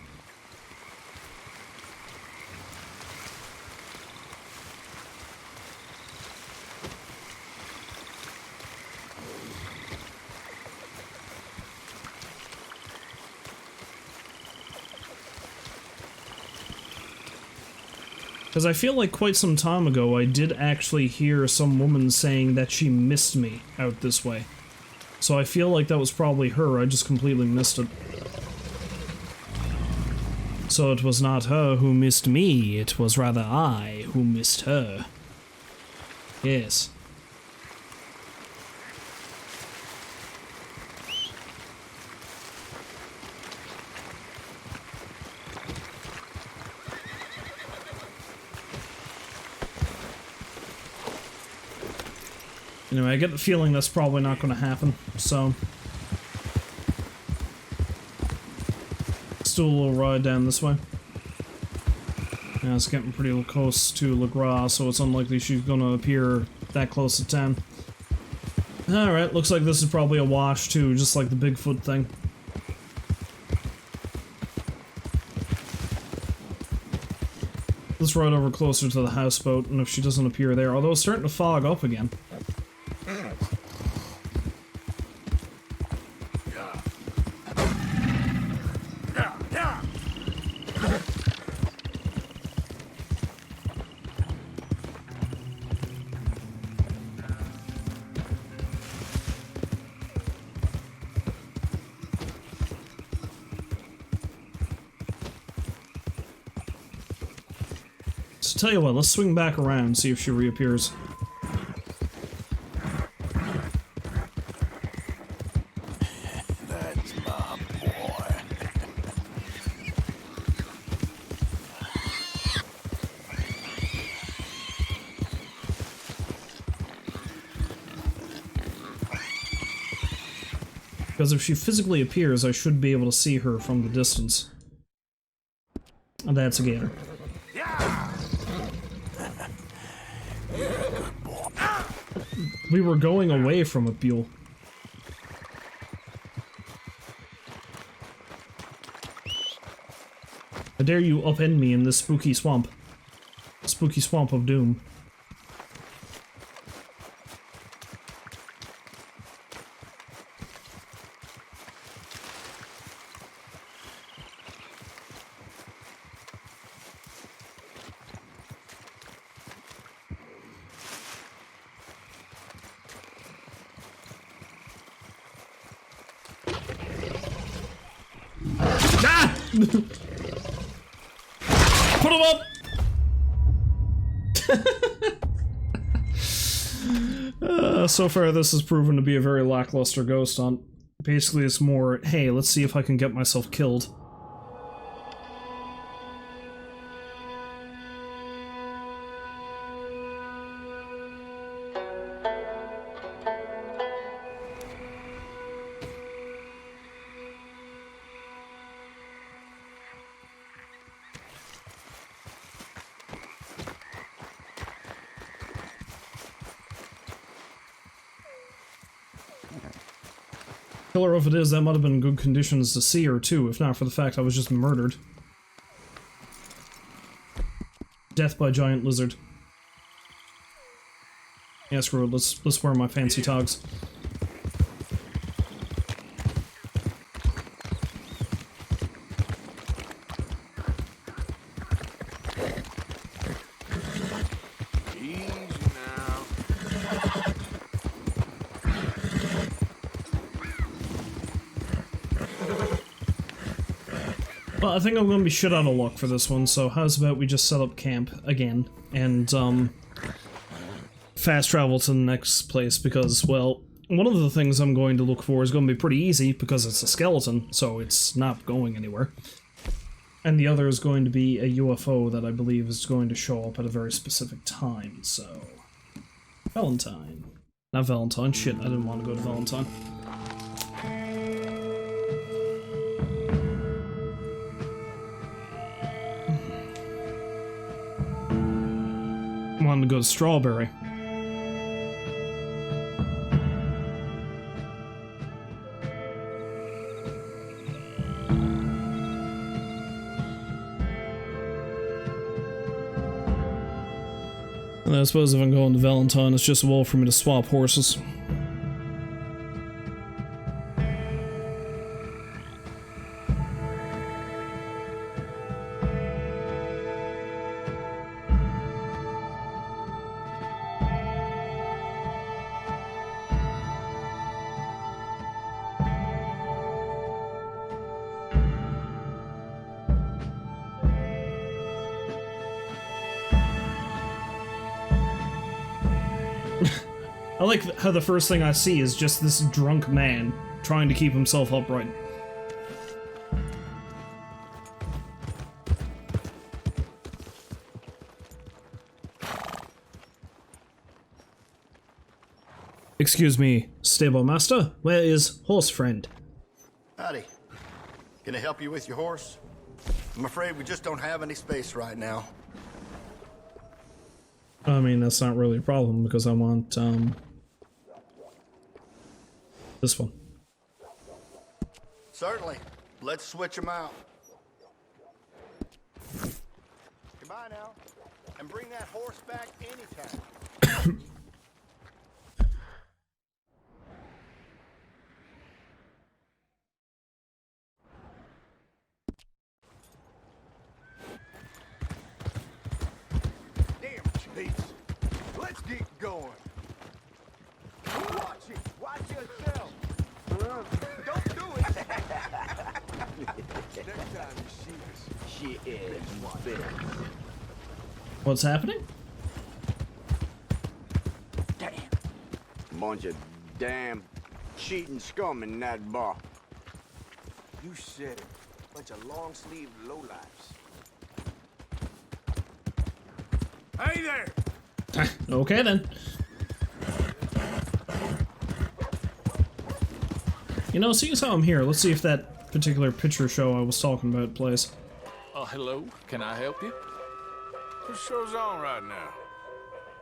Because I feel like quite some time ago I did actually hear some woman saying that she missed me out this way. So I feel like that was probably her, I just completely missed it. So it was not her who missed me, it was rather I who missed her. Yes. Anyway, I get the feeling that's probably not going to happen, so... Let's do a little ride down this way. Yeah, it's getting pretty close to Le Gras, so it's unlikely she's going to appear that close to town. Alright, looks like this is probably a wash too, just like the Bigfoot thing. Let's ride over closer to the houseboat, and if she doesn't appear there, although it's starting to fog up again. So tell you what, let's swing back around, see if she reappears. That's my boy. Because if she physically appears, I should be able to see her from the distance. And that's a gator. We were going away from a Buell. How dare you upend me in this spooky swamp. Spooky swamp of doom. Put him up! So far this has proven to be a very lackluster ghost hunt. Basically it's more, hey, let's see if I can get myself killed. Killer if it is, that might have been in good conditions to see her too, if not for the fact I was just murdered. Death by giant lizard. Yeah, screw it, let's wear my fancy togs. Well, I think I'm gonna be shit out of luck for this one, so how's about we just set up camp again, and, fast travel to the next place, because, well, one of the things I'm going to look for is going to be pretty easy, because it's a skeleton, so it's not going anywhere. And the other is going to be a UFO that I believe is going to show up at a very specific time, so... Valentine. Not Valentine, shit, I didn't want to go to Valentine. Wanted to go to Strawberry. And I suppose if I'm going to Valentine, it's just a wall for me to swap horses. I like how the first thing I see is just this drunk man trying to keep himself upright. Excuse me, stable master. Where is horse friend? Howdy. Can I help you with your horse? I'm afraid we just don't have any space right now. I mean, that's not really a problem because I want, this one. Certainly. Let's switch them out. Goodbye now. And bring that horse back anytime. Damn, Chase. Let's get going. Watch it. Watch yourself. Don't do it. Next time you see us. Shit is What's happening? Damn. Bunch of damn cheating scum in that bar. You said it. Bunch of long-sleeved lowlifes. Hey there! Okay then. You know, seeing as how I'm here, let's see if that particular picture show I was talking about plays. Hello, can I help you? What show's on right now?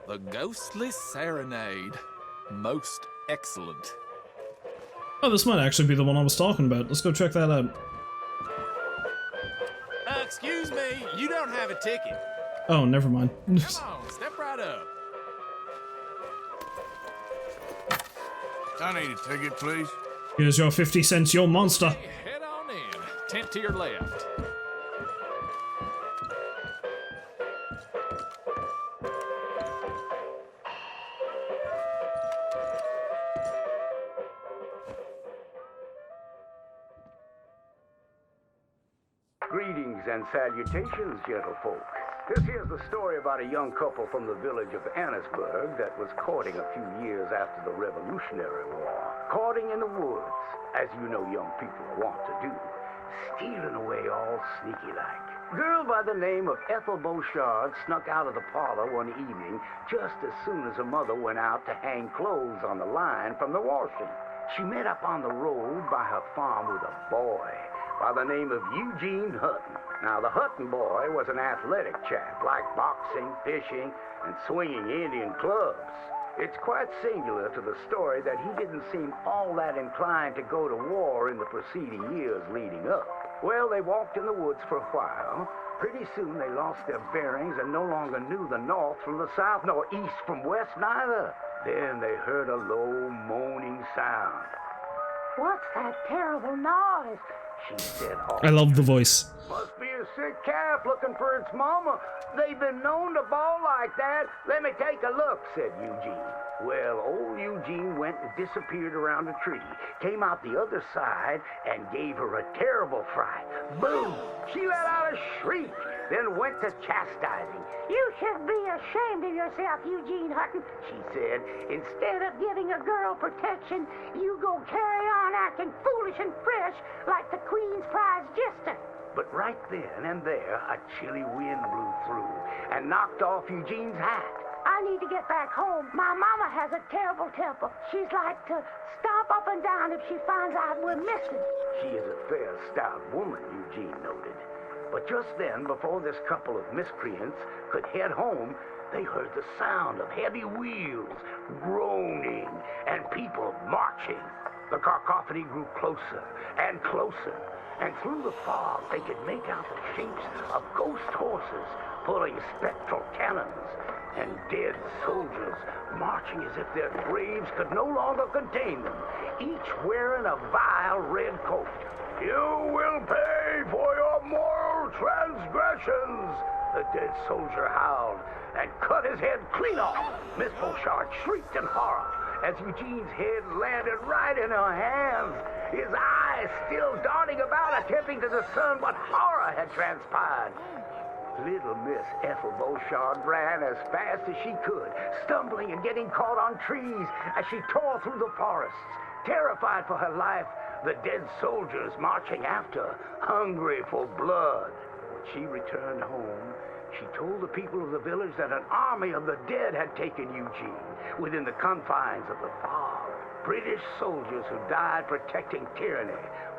The Ghostly Serenade. Most excellent. Oh, this might actually be the one I was talking about. Let's go check that out. Excuse me, you don't have a ticket. Oh, never mind. Come on, step right up. I need a ticket, please. Here's your 50 cents, you monster. Hey, head on in. Tent to your left. Greetings and salutations, gentlefolk. This here's the story about a young couple from the village of Annisburg that was courting a few years after the Revolutionary War. Courting in the woods, as you know young people want to do. Stealing away all sneaky-like. Girl by the name of Ethel Beauchard snuck out of the parlor one evening just as soon as her mother went out to hang clothes on the line from the washing. She met up on the road by her farm with a boy by the name of Eugene Hutton. Now, the Hutton boy was an athletic chap, liked boxing, fishing, and swinging Indian clubs. It's quite singular to the story that he didn't seem all that inclined to go to war in the preceding years leading up. Well, they walked in the woods for a while. Pretty soon they lost their bearings and no longer knew the north from the south, nor east from west neither. Then they heard a low moaning sound. What's that terrible noise? She said, I love the voice. Must be a sick calf looking for its mama. They've been known to bawl like that. Let me take a look, said Eugene. Well, old Eugene went and disappeared around a tree, came out the other side, and gave her a terrible fright. Boom! She let out a shriek, then went to chastising. You should be ashamed of yourself, Eugene Hutton, she said. Instead of giving a girl protection, you go carry on acting foolish and fresh like the Queen's prize jester. But right then and there, a chilly wind blew through and knocked off Eugene's hat. I need to get back home. My mama has a terrible temper. She's like to stomp up and down if she finds out we're missing. She is a fair, stout woman, Eugene noted. But just then, before this couple of miscreants could head home, they heard the sound of heavy wheels, groaning, and people marching. The cacophony grew closer and closer, and through the fog they could make out the shapes of ghost horses pulling spectral cannons, and dead soldiers marching as if their graves could no longer contain them, each wearing a vile red coat. You will pay for your moral transgressions, the dead soldier howled, and cut his head clean off. Miss Beauchard shrieked in horror as Eugene's head landed right in her hands, his eyes still darting about, attempting to discern what horror had transpired. Little Miss Ethel Beauchard ran as fast as she could, stumbling and getting caught on trees as she tore through the forests. Terrified for her life, the dead soldiers marching after, hungry for blood. When she returned home, She told the people of the village that an army of the dead had taken Eugene within the confines of the fog. British soldiers who died protecting tyranny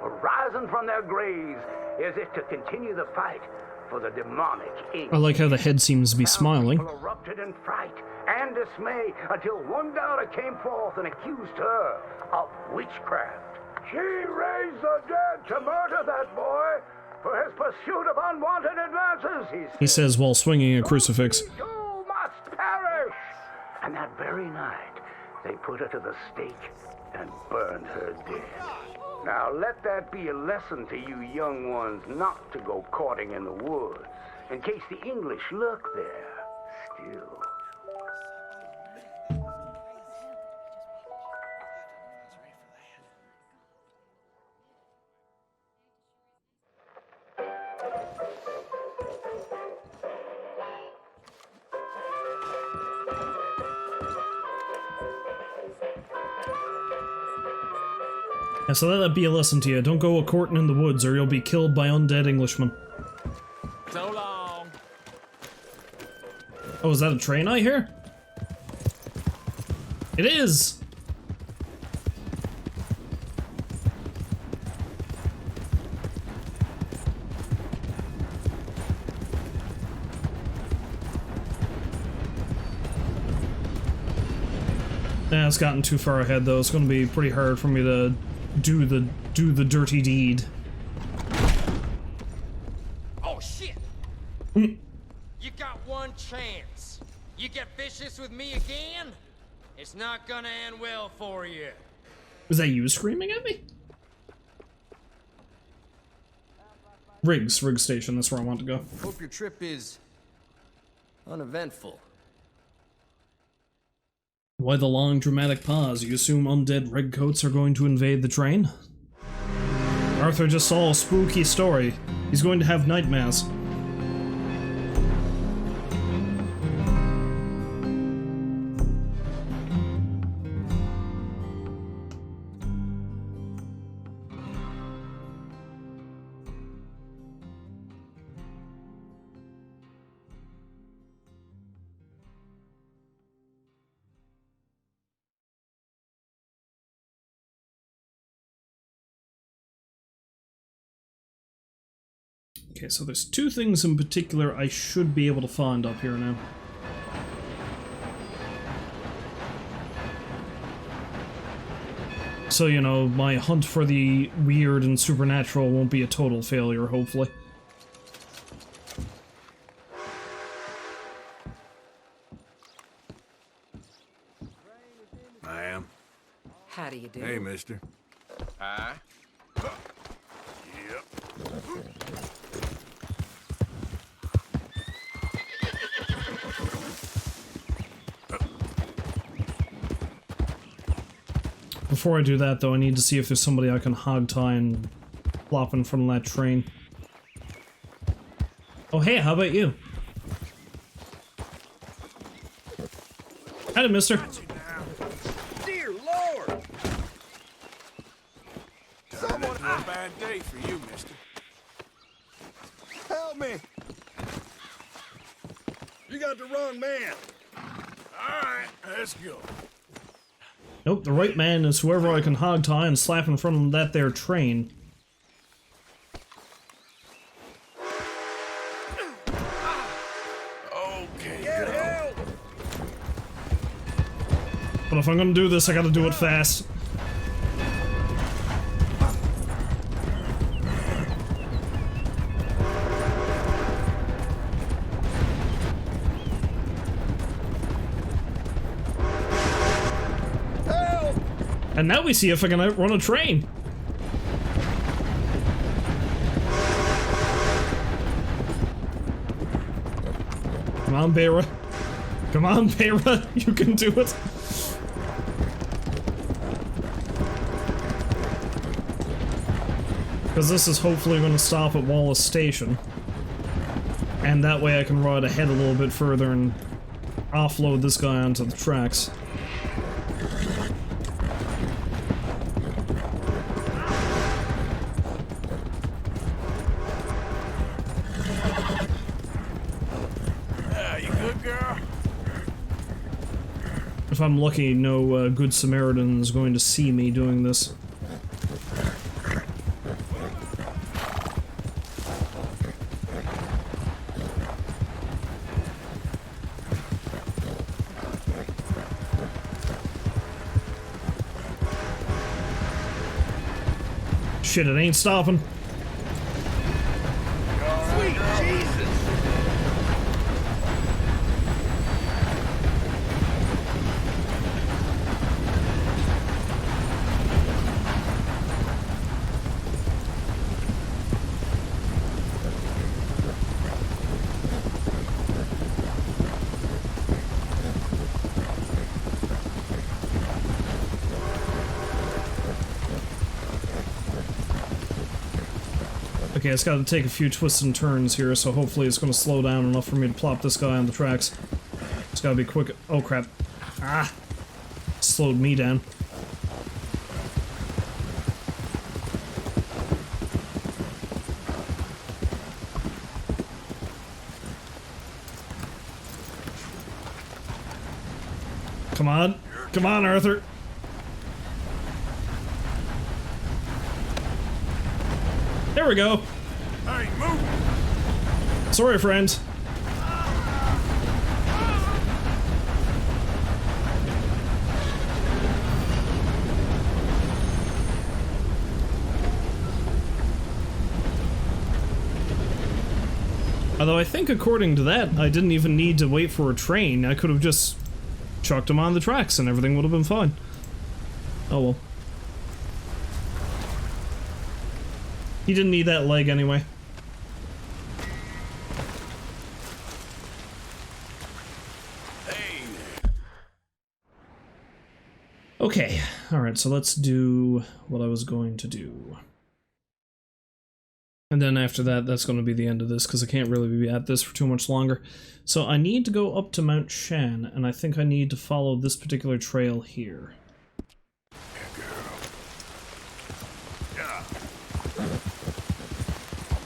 were rising from their graves as if to continue the fight for the demonic ink. I like how the head seems to be smiling. People erupted in fright and dismay until one daughter came forth and accused her of witchcraft. She raised the dead to murder that boy for his pursuit of unwanted advances, he says while swinging a crucifix. You must perish! And that very night, they put her to the stake and burned her dead. Now let that be a lesson to you young ones not to go courting in the woods, in case the English lurk there still. Yeah, so let that be a lesson to you. Don't go a-courting in the woods or you'll be killed by undead Englishmen. So long. Oh, is that a train I hear? It is! Nah, it's gotten too far ahead though. It's gonna be pretty hard for me to do the dirty deed. Oh shit! You got one chance. You get vicious with me again, it's not gonna end well for you. Was that you screaming at me? Riggs Station, that's where I want to go. Hope your trip is uneventful. Why the long dramatic pause? You assume undead redcoats are going to invade the train? Arthur just saw a spooky story. He's going to have nightmares. Okay, so there's two things in particular I should be able to find up here now. So, you know, my hunt for the weird and supernatural won't be a total failure, hopefully. I am. How do you do? Hey, mister. Hi. Yep. Before I do that, though, I need to see if there's somebody I can hog tie and flop in front of that train. Oh, hey, how about you? Howdy, mister. Dear Lord! Turned into a bad day for you, mister. Help me! You got the wrong man. All right, let's go. Nope, the right man is whoever I can hog tie and slap in front of that there train. Okay, get help! But if I'm gonna do this, I gotta do it fast. And now we see if I can outrun a train. Come on, Beira. Come on, Beira. You can do it. Because this is hopefully going to stop at Wallace Station. And that way I can ride ahead a little bit further and offload this guy onto the tracks. if I'm lucky, no good Samaritan is going to see me doing this. Shit, it ain't stopping. Sweet Jesus! Okay, it's got to take a few twists and turns here, so hopefully it's going to slow down enough for me to plop this guy on the tracks. It's got to be quick. Oh, crap. Ah! Slowed me down. Come on. Come on, Arthur. There we go. Hey, move! Sorry, friends. Although I think according to that, I didn't even need to wait for a train. I could have just chucked him on the tracks and everything would have been fine. Oh well. He didn't need that leg anyway. Okay, alright, so let's do what I was going to do. And then after that, that's going to be the end of this, because I can't really be at this for too much longer. So I need to go up to Mount Shan, and I think I need to follow this particular trail here.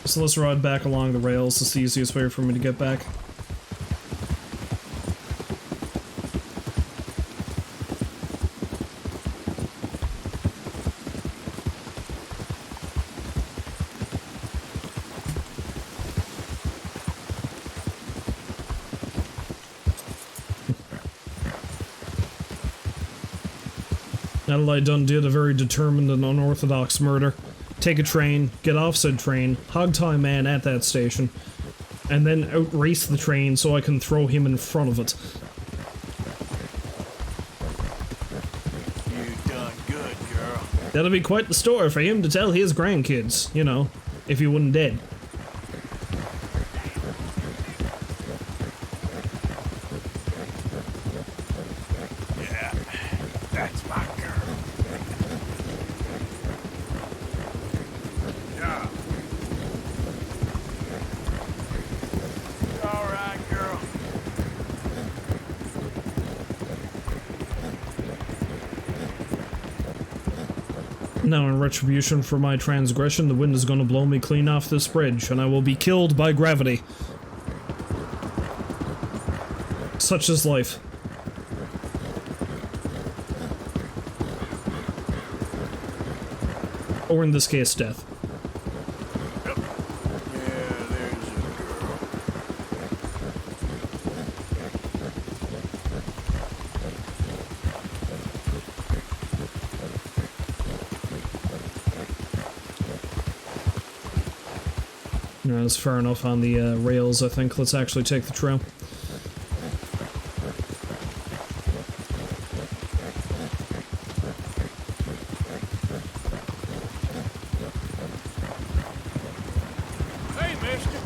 So let's ride back along the rails. It's the easiest way for me to get back. Adelaide Dunn did a very determined and unorthodox murder. Take a train, get off said train, hog-tie man at that station, and then outrace the train so I can throw him in front of it. You done good, girl. That'll be quite the story for him to tell his grandkids, you know, if he wasn't dead. Yeah, that's my girl. Yeah. All right, girl. Now in retribution for my transgression, the wind is gonna blow me clean off this bridge, and I will be killed by gravity. Such is life. Or in this case, death. No, that's fair enough on the rails, I think. Let's actually take the trail. Hey, mister.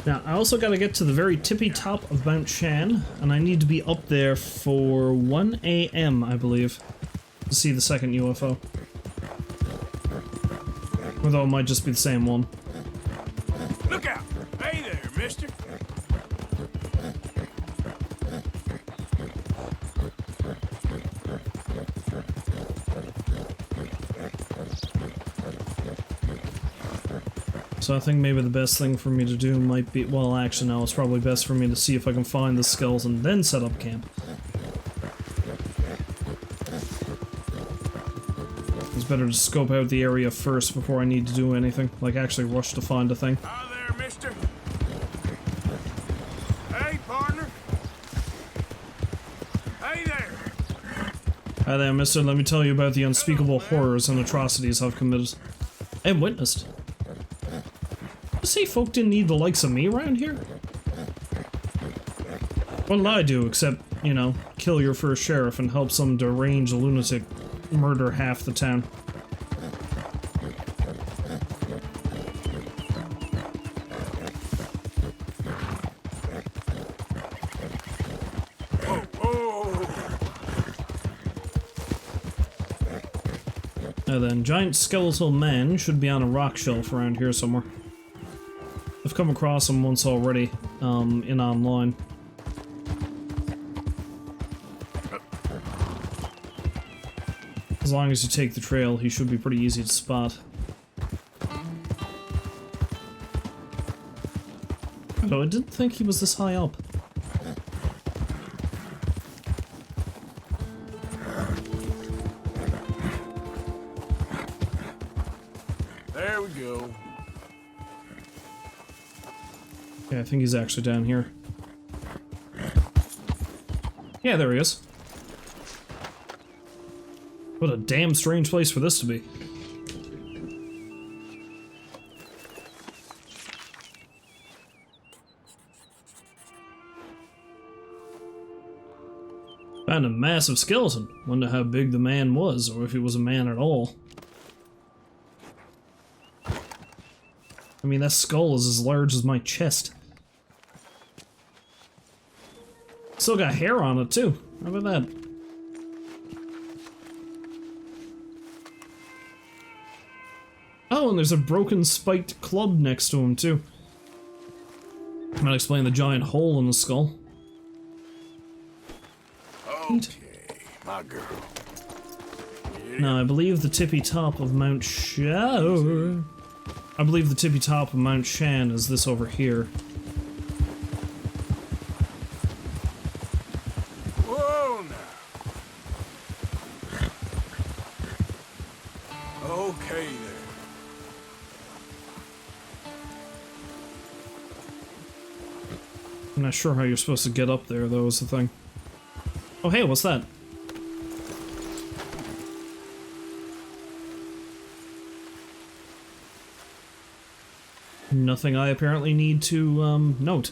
Now, I also gotta get to the very tippy top of Mount Shan, and I need to be up there for 1 AM, I believe, to see the second UFO. Although it might just be the same one. Look out! Hey there, mister. So I think maybe the best thing for me to do might be, well actually no, it's probably best for me to see if I can find the skeleton, then set up camp. better to scope out the area first before I need to do anything. Like, actually rush to find a thing. Hi there, mister. Hey, partner. Hey there. Hi there, mister. Let me tell you about the unspeakable horrors and atrocities I've committed. And witnessed. You say folk didn't need the likes of me around here? What did I do except, you know, kill your first sheriff and help some deranged lunatic murder half the town? Now then, giant skeletal man should be on a rock shelf around here somewhere. I've come across him once already, in online. As long as you take the trail, he should be pretty easy to spot. Although I didn't think he was this high up. There we go. Yeah, I think he's actually down here. Yeah, there he is. What a damn strange place for this to be. Found a massive skeleton. Wonder how big the man was, or if he was a man at all. I mean, that skull is as large as my chest. Still got hair on it, too. How about that? Oh, and there's a broken spiked club next to him, too. Might explain the giant hole in the skull. Okay, my girl. Now, I believe the tippy top of Mount Shan. I believe the tippy top of Mount Shan is this over here. Whoa, now. Okay, there. I'm not sure how you're supposed to get up there, though, is the thing. Oh, hey, what's that? Nothing I apparently need to, note.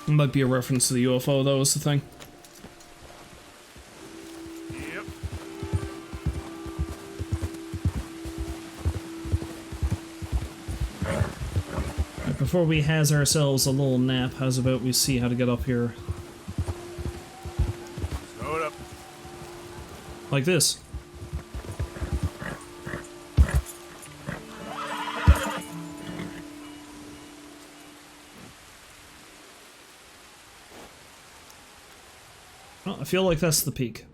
It might be a reference to the UFO, though, is the thing. Yep. Right, before we has ourselves a little nap, how's about we see how to get up here? Slow it up. Like this. Well, I feel like that's the peak.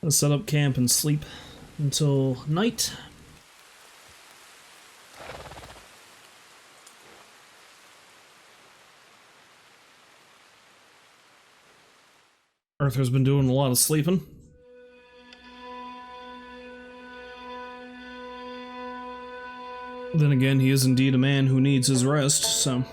Let's set up camp and sleep until night. Arthur's been doing a lot of sleeping. Then again, he is indeed a man who needs his rest, so...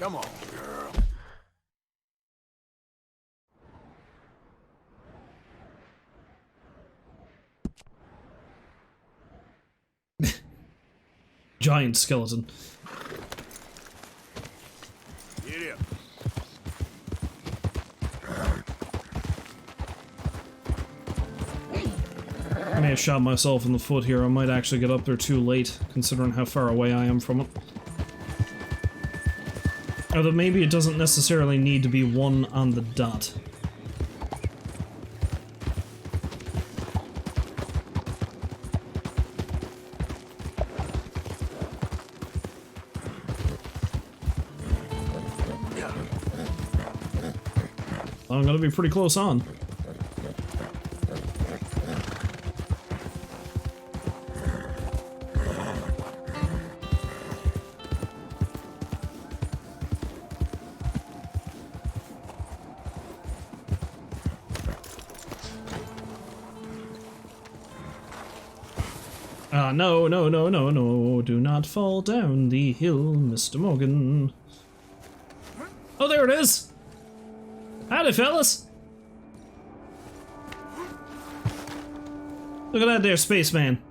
Come on, girl. Giant skeleton. Get up. I may have shot myself in the foot here. I might actually get up there too late, considering how far away I am from it. Although maybe it doesn't necessarily need to be one on the dot. I'm gonna be pretty close on. No, no, no, no, no. Do not fall down the hill, Mr. Morgan. Oh, there it is! Howdy, fellas! Look at that there, spaceman.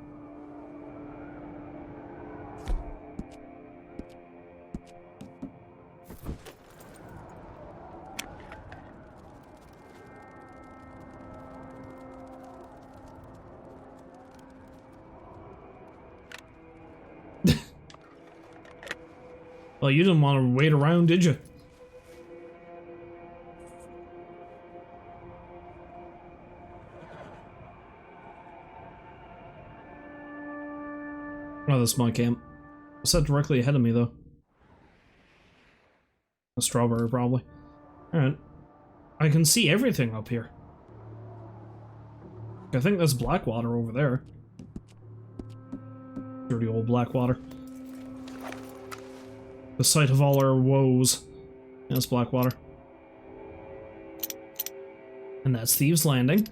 Well, you didn't want to wait around, did you? Oh, that's my camp. It's set directly ahead of me, though. A strawberry, probably. Alright. I can see everything up here. I think that's Blackwater over there. Dirty old Blackwater. The site of all our woes. Yeah, that's Blackwater. And that's Thieves' Landing.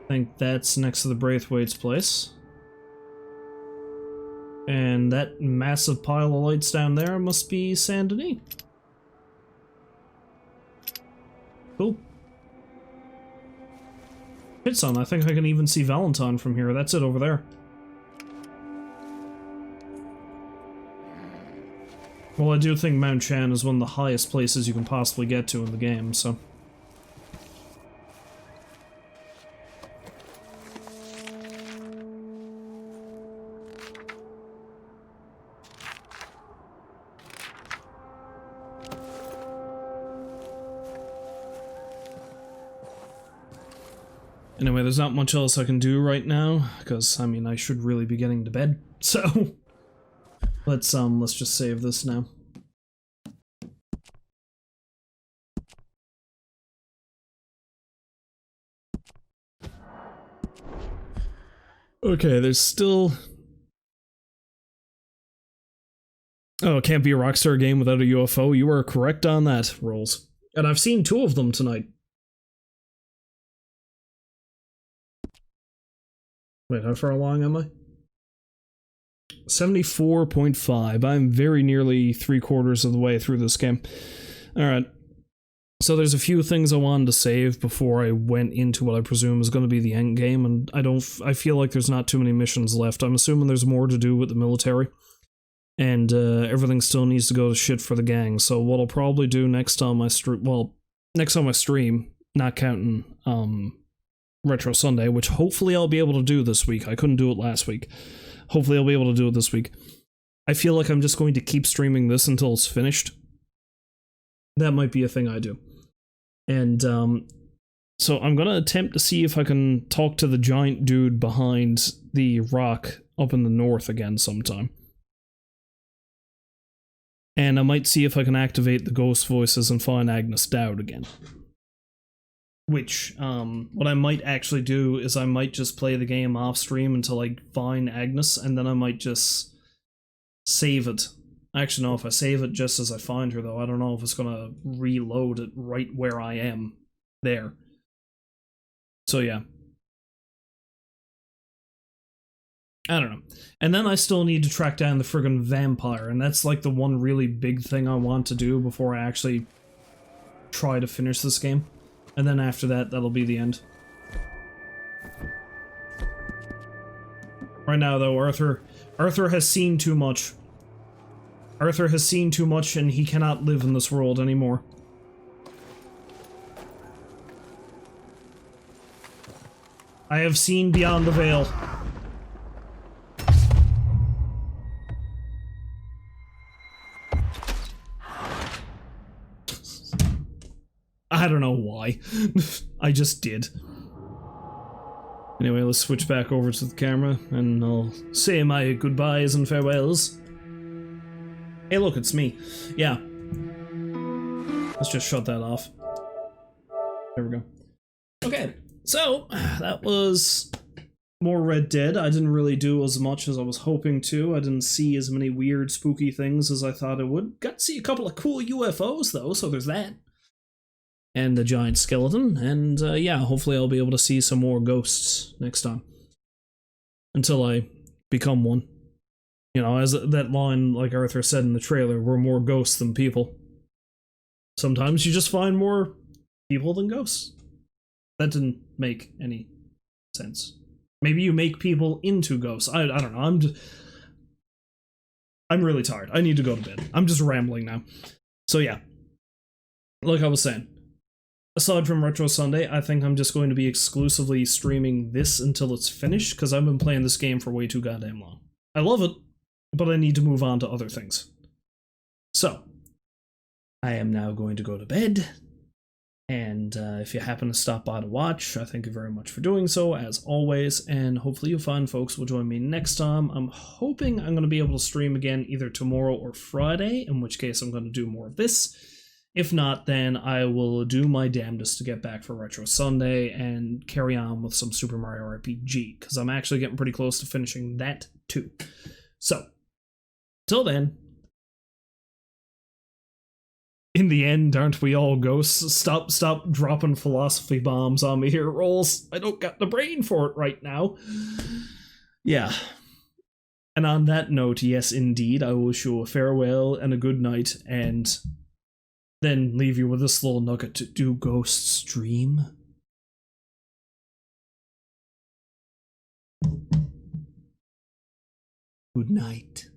I think that's next to the Braithwaite's place. And that massive pile of lights down there must be Saint Denis. Cool. Hits on. I think I can even see Valentine from here. That's it over there. Well, I do think Mount Chan is one of the highest places you can possibly get to in the game, so... Anyway, there's not much else I can do right now, because, I mean, I should really be getting to bed, so... let's just save this now. Okay, there's still... Oh, it can't be a Rockstar game without a UFO. You are correct on that, Rolls. And I've seen 2 of them tonight. Wait, how far along am I? 74.5. I'm very nearly 3/4 of the way through this game. Alright. So there's a few things I wanted to save before I went into what I presume is going to be the end game, and I feel like there's not too many missions left. I'm assuming there's more to do with the military. And everything still needs to go to shit for the gang. So what I'll probably do next time I stream, not counting Retro Sunday, which hopefully I'll be able to do this week. I couldn't do it last week. Hopefully I'll be able to do it this week. I feel like I'm just going to keep streaming this until it's finished. That might be a thing I do. And so I'm going to attempt to see if I can talk to the giant dude behind the rock up in the north again sometime. And I might see if I can activate the ghost voices and find Agnes Dowd again. Which, what I might actually do is I might just play the game off stream until I find Agnes, and then I might just save it. Actually, no, if I save it just as I find her, though, I don't know if it's gonna reload it right where I am. There. So, yeah. I don't know. And then I still need to track down the friggin' vampire, and that's like the one really big thing I want to do before I actually try to finish this game. And then after that, that'll be the end. Right now, though, Arthur has seen too much. Arthur has seen too much, and he cannot live in this world anymore. I have seen beyond the veil. I don't know why. I just did. Anyway, let's switch back over to the camera, and I'll say my goodbyes and farewells. Hey, look, it's me. Yeah. Let's just shut that off. There we go. Okay, so that was more Red Dead. I didn't really do as much as I was hoping to. I didn't see as many weird, spooky things as I thought I would. Got to see a couple of cool UFOs, though, so there's that. And a giant skeleton, and yeah, hopefully I'll be able to see some more ghosts next time. Until I become one. You know, as that line, like Arthur said in the trailer, we're more ghosts than people. Sometimes you just find more people than ghosts. That didn't make any sense. Maybe you make people into ghosts. I don't know. I'm really tired. I need to go to bed. I'm just rambling now. So yeah. Like I was saying. Aside from Retro Sunday, I think I'm just going to be exclusively streaming this until it's finished, because I've been playing this game for way too goddamn long. I love it, but I need to move on to other things. So, I am now going to go to bed, and if you happen to stop by to watch, I thank you very much for doing so, as always, and hopefully you fine folks will join me next time. I'm hoping I'm going to be able to stream again either tomorrow or Friday, in which case I'm going to do more of this. If not, then I will do my damnedest to get back for Retro Sunday and carry on with some Super Mario RPG, because I'm actually getting pretty close to finishing that too. So, till then, in the end, aren't we all ghosts? Stop dropping philosophy bombs on me here, Rolls. I don't got the brain for it right now. Yeah. And on that note, yes indeed, I will wish you a farewell and a good night, and then leave you with this little nugget to do ghosts dream. Good night.